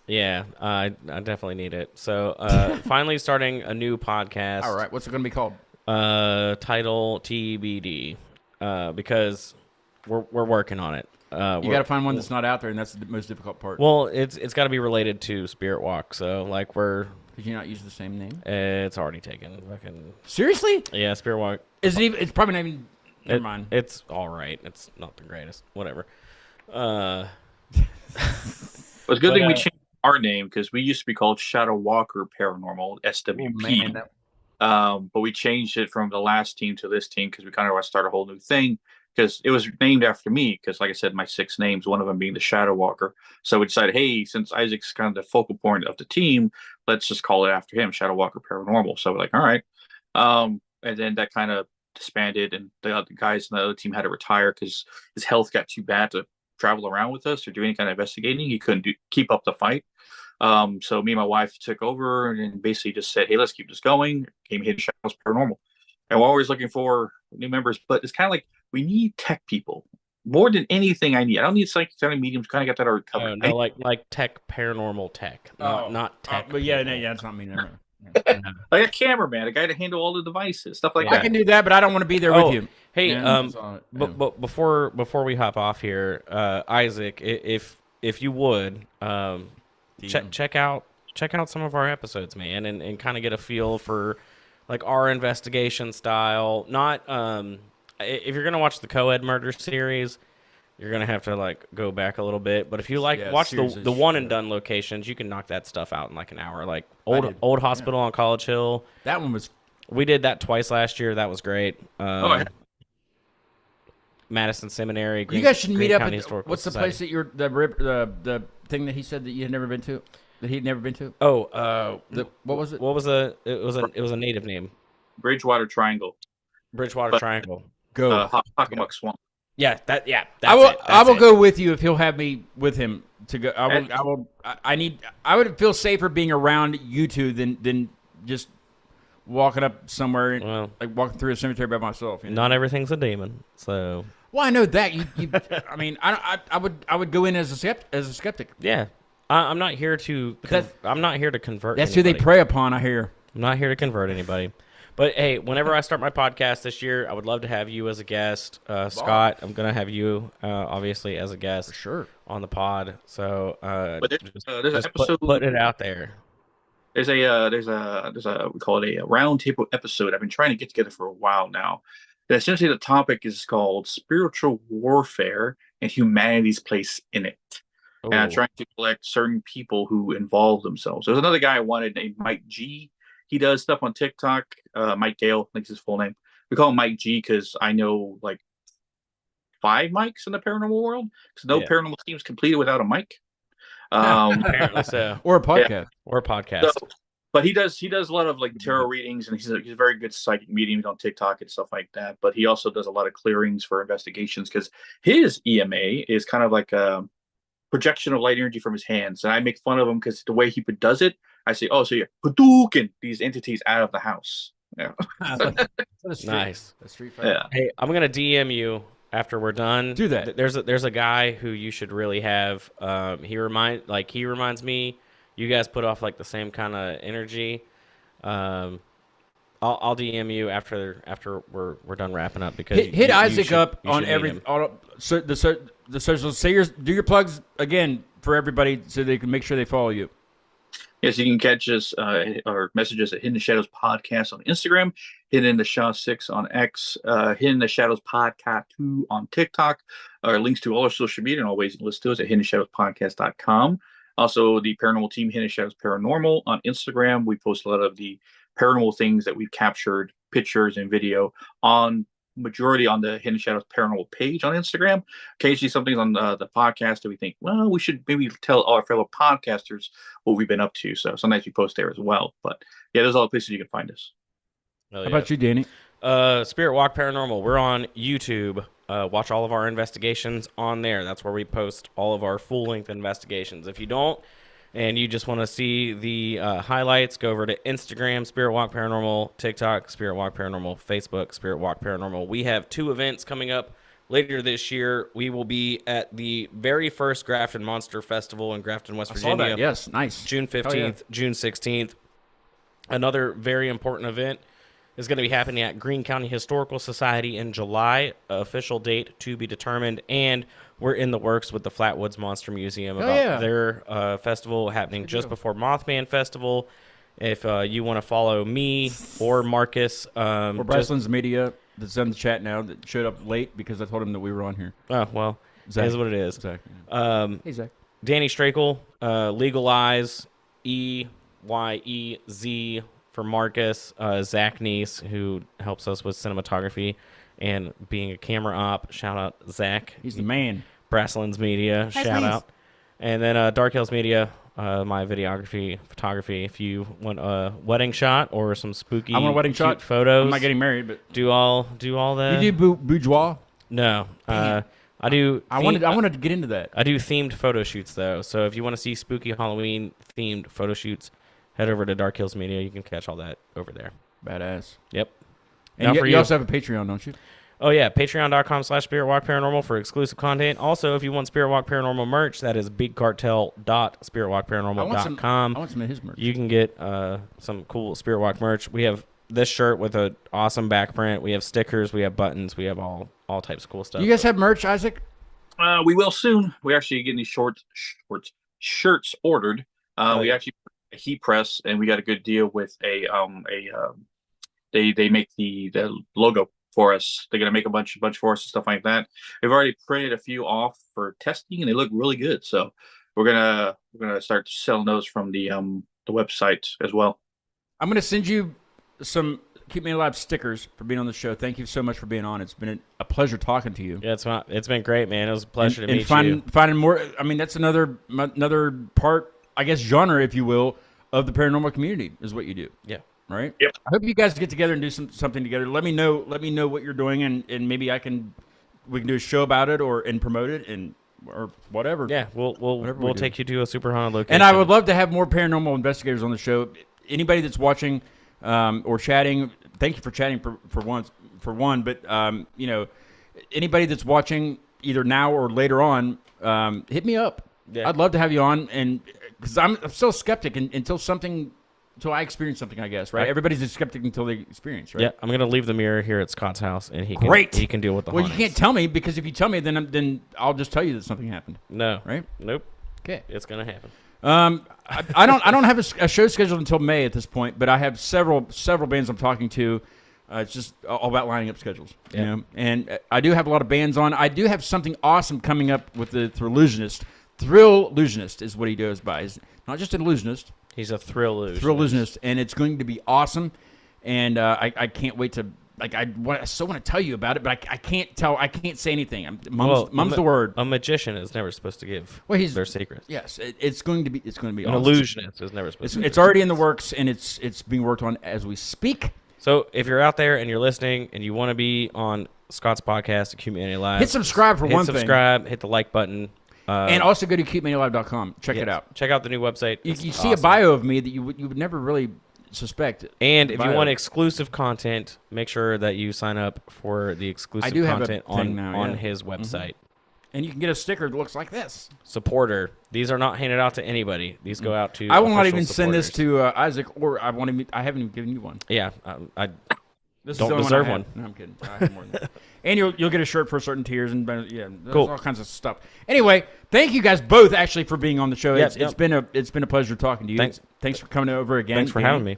Yeah, I definitely need it. So, finally starting a new podcast. All right, what's it going to be called? Title TBD, because we're working on it. You got to find one that's not out there, and that's the most difficult part. Well, it's got to be related to Spirit Walk. So, like, Did you not use the same name? It's already taken. Fucking seriously? Yeah, Spirit Walk. Is it even? It's probably not even. Never mind. It's all right. It's not the greatest. Whatever. Well, it's a good thing we changed our name because we used to be called Shadow Walker Paranormal, SWP. Oh, man, But we changed it from the last team to this team because we kind of want to start a whole new thing. Because it was named after me. Because, like I said, my 6 names, one of them being the Shadow Walker. So we decided, hey, since Isaac's kind of the focal point of the team, let's just call it after him, Shadow Walker Paranormal. So we're like, all right. And then that kind of disbanded, and the other guys in the other team had to retire because his health got too bad to travel around with us or do any kind of investigating. He couldn't keep up the fight. So me and my wife took over and basically just said, hey, let's keep this going. Came Hidden Shadows Paranormal. And we're always looking for new members, but it's kind of like we need tech people more than anything. I don't need psychics, mediums. Kind of got that already covered. No, like tech, paranormal tech, not tech. But yeah, that's not me. Never. Like a cameraman, a guy to handle all the devices, stuff like I that. can do that, but I don't want to be there with you. Hey, Yeah, but before we hop off here, Isaac, if you would, check out some of our episodes, man, and kind of get a feel for like our investigation style. Not if you're gonna watch the co-ed murder series, you're gonna have to like go back a little bit. But if you watch the one and done locations, you can knock that stuff out in like an hour. Like old hospital on College Hill. That one was. We did that twice last year. That was great. Madison Seminary. You guys should meet up. What's the place that you're the thing that he said that you had never been to? That he'd never been to? Oh, what was it? What was it was a native name. Bridgewater Triangle. Triangle. Go. Hockomock Swamp. Yeah, that's I will go with you if he'll have me with him to go. I would feel safer being around you two than just walking up somewhere and like walking through a cemetery by myself. You know? Not everything's a demon, so. Well, I know that. I mean, I would go in as a skeptic. Yeah, I'm not here to. I'm not here to convert. That's anybody. who they prey upon. I hear. I'm not here to convert anybody. But hey, whenever I start my podcast this year, I would love to have you as a guest, Scott. I'm gonna have you obviously as a guest, for sure, on the pod. So, but there's an episode. Put it out there. There's a we call it a roundtable episode. I've been trying to get together for a while now. And essentially, the topic is called spiritual warfare and humanity's place in it. Ooh. And I'm trying to collect certain people who involve themselves. There's another guy I wanted named Mike G. He does stuff on TikTok. Mike Gale, I think is his full name. We call him Mike G because I know like 5 mics in the paranormal world. Because no paranormal team is completed without a mic. Apparently so. Or a podcast. Yeah. Or a podcast. So, but he does a lot of like tarot readings, and he's a very good psychic medium on TikTok and stuff like that. But he also does a lot of clearings for investigations because his EMA is kind of like a projection of light energy from his hands. And I make fun of him because the way he does it, I say, oh, so you're Hadouken these entities out of the house. Yeah. Nice. A street fight. Yeah. Hey, I'm gonna DM you after we're done. Do that. There's a guy who you should really have. He reminds me. You guys put off like the same kind of energy. I'll DM you after we're done wrapping up because hit Isaac up on every the socials. Do your plugs again for everybody so they can make sure they follow you. Yes, you can catch us or message us at Hidden Shadows Podcast on Instagram, Hidden the Shaw 6 on X, Hidden the Shadows Podcast 2 on TikTok. Our links to all our social media and all ways to listen to us at hiddenshadowspodcast.com. Also, the paranormal team, Hidden Shadows Paranormal on Instagram. We post a lot of the paranormal things that we've captured, pictures and video on majority on the Hidden Shadows Paranormal page on Instagram. Occasionally something on the podcast that we think, well, we should maybe tell our fellow podcasters what we've been up to. So sometimes we post there as well. But yeah, there's all the places you can find us. How about you, Danny? Spirit Walk Paranormal. We're on YouTube. Watch all of our investigations on there. That's where we post all of our full-length investigations. If you don't, and you just want to see the highlights, go over to Instagram, Spirit Walk Paranormal, TikTok, Spirit Walk Paranormal, Facebook, Spirit Walk Paranormal. We have 2 events coming up later this year. We will be at the very first Grafton Monster Festival in Grafton, West Virginia. I saw that. Yes, nice. June 15th, June 16th. Another very important event is going to be happening at Greene County Historical Society in July. Official date to be determined, and we're in the works with the Flatwoods Monster Museum about their festival happening just before Mothman Festival. If you want to follow me or Marcus, or Bryceland's Media that's in the chat now that showed up late because I told him that we were on here. Oh well, Zach. It is what it is. Exactly. Hey Zach. Danny Strakel, Legalize, EYEZ for Marcus, Zach Neese, who helps us with cinematography and being a camera op. Shout out Zach. He's the man. Brasslands Media. Shout out. And then Dark Hills Media, my videography, photography. If you want a wedding shot or some spooky, I want a wedding shot. Photos. I'm not getting married, but do all that. You do boudoir? No, I do. I wanted to get into that. I do themed photo shoots though. So if you want to see spooky Halloween themed photo shoots, head over to Dark Hills Media. You can catch all that over there. Badass. Yep. And you also have a Patreon, don't you? Oh, yeah. Patreon.com/SpiritWalkParanormal for exclusive content. Also, if you want Spirit Walk Paranormal merch, that is bigcartel.spiritwalkparanormal.com. I want some of his merch. You can get some cool Spirit Walk merch. We have this shirt with an awesome back print. We have stickers. We have buttons. We have all types of cool stuff. You guys have merch, Isaac? We will soon. We're actually getting these shirts ordered. We actually put a heat press, and we got a good deal with they make the logo for us. They're gonna make a bunch for us and stuff like that. We've already printed a few off for testing, and they look really good. So we're gonna start selling those from the website as well. I'm gonna send you some Keep Me Alive stickers for being on the show. Thank you so much for being on. It's been a pleasure talking to you. Yeah, it's been great, man. It was a pleasure to meet you. Finding more. I mean, that's another part, I guess, genre, if you will, of the paranormal community is what you do. Yeah. Right? Yep. I hope you guys get together and do something together. Let me know what you're doing, and maybe we can do a show about it and promote it or whatever. Yeah, we'll take you to a super haunted location. And I would love to have more paranormal investigators on the show. Anybody that's watching or chatting, thank you for chatting for one. But anybody that's watching either now or later on, hit me up. Yeah. I'd love to have you on, and because I'm still a skeptic until I experience something, I guess, right? Everybody's a skeptic until they experience, right? Yeah, I'm going to leave the mirror here at Scott's house, and he can deal with the Well, hauntings. you can't tell me, because if you tell me, then I'll just tell you that something happened. No. Right? Nope. Okay. It's going to happen. I don't have a show scheduled until May at this point, but I have several bands I'm talking to. It's just all about lining up schedules, you know? And I do have a lot of bands on. I do have something awesome coming up with the Thrillusionist. Thrillusionist is what he goes by. He's not just an illusionist. He's a Thrillusionist, and it's going to be awesome. And I can't wait to I so want to tell you about it, but I can't tell. I can't say anything. Mum's the word. A magician is never supposed to give their secrets. Yes, it's going to be. It's going to be an awesome. Illusionist is never supposed to. It's already in the works, and it's being worked on as we speak. So if you're out there and you're listening and you want to be on Scott's podcast, Community Live, hit subscribe for one thing. Hit subscribe, hit the like button. And also go to keepmanialive.com. Check it out. Check out the new website. You see a bio of me that you would never really suspect. And if you want exclusive content, make sure that you sign up for the exclusive content on his website. And you can get a sticker that looks like this. Supporter. These are not handed out to anybody. These go out to I will not even send this to Isaac, or I haven't even given you one. Yeah. I this don't deserve one. No, I'm kidding. I have more than that. And you'll get a shirt for certain tiers, and cool. all kinds of stuff. Anyway, thank you guys both actually for being on the show. It's been a pleasure talking to you. Thanks for coming over again. Thanks for having me.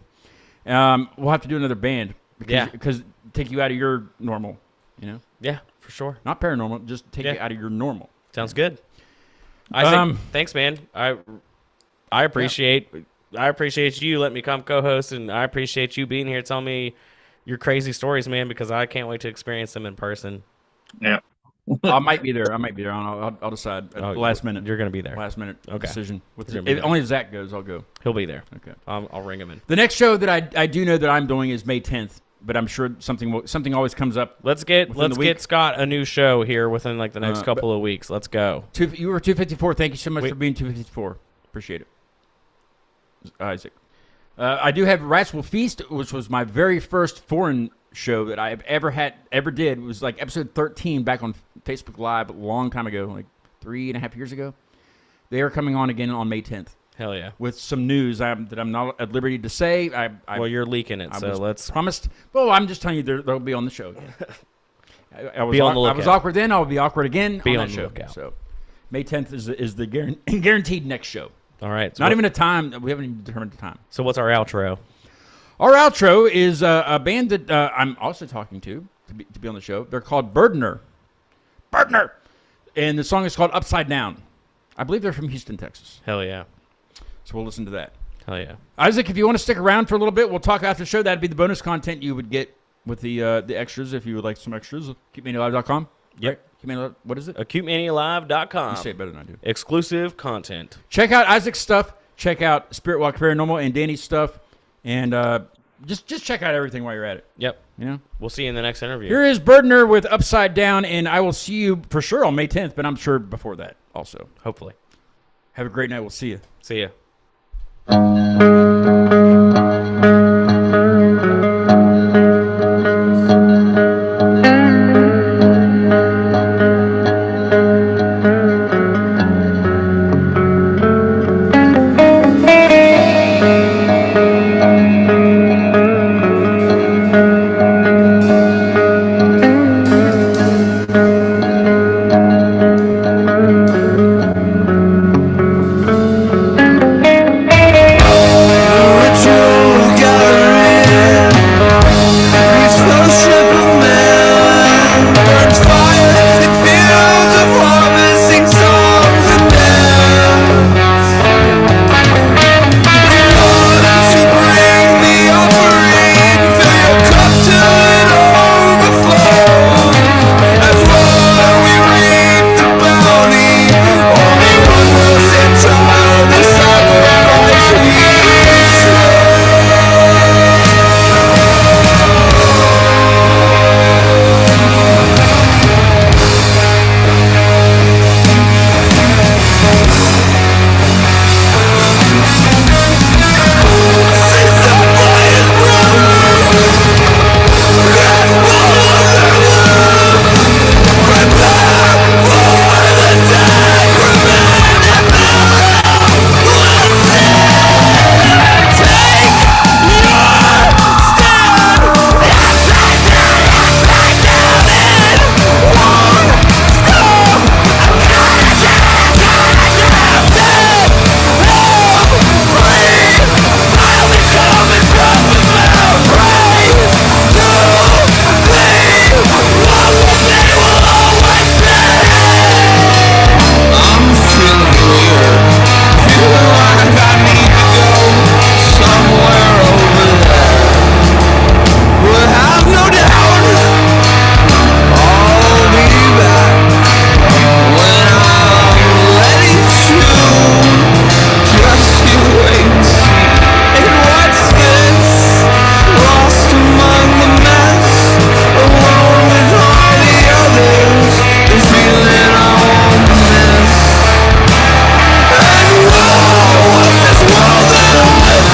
We'll have to do another band because take you out of your normal, Yeah, for sure. Not paranormal, just take you out of your normal. Sounds good. Isaac, thanks, man. I appreciate you letting me come co-host, and I appreciate you being here telling me your crazy stories, man, because I can't wait to experience them in person. Yeah. I might be there. I'll decide at the last minute. You're going to be there. Last minute decision. Only if Zach goes, I'll go. He'll be there. Okay. I'll ring him in. The next show that I do know that I'm doing is May 10th, but I'm sure something always comes up. Let's get Scott a new show here within the next couple of weeks. Let's go. You were 254. Thank you so much for being 254. Appreciate it, Isaac. I do have Rats Will Feast, which was my very first foreign show that I have ever did. It was like episode 13 back on Facebook Live a long time ago, like 3.5 years ago. They are coming on again on May 10th. Hell yeah. With some news that I'm not at liberty to say. Well, you're leaking it, so let's... promised. Well, I'm just telling you they'll be on the show. I was awkward then. I'll be awkward again on that show. Lookout. So May 10th is the guaranteed next show. All right. So not even a time. We haven't even determined the time. So what's our outro? Our outro is a band that I'm also talking to be on the show. They're called Burdener. And the song is called Upside Down. I believe they're from Houston, Texas. Hell yeah. So we'll listen to that. Hell yeah. Isaac, if you want to stick around for a little bit, we'll talk after the show. That'd be the bonus content you would get with the extras if you would like some extras. CuteManiaLive.com. Yep. Right? What is it? AcuteManiaLive.com. You say it better than I do. Exclusive content. Check out Isaac's stuff. Check out Spirit Walk Paranormal and Danny's stuff. And just check out everything while you're at it. Yep. You know? We'll see you in the next interview. Here is Burdener with Upside Down, and I will see you for sure on May 10th, but I'm sure before that also. Hopefully. Have a great night. We'll see you. See ya.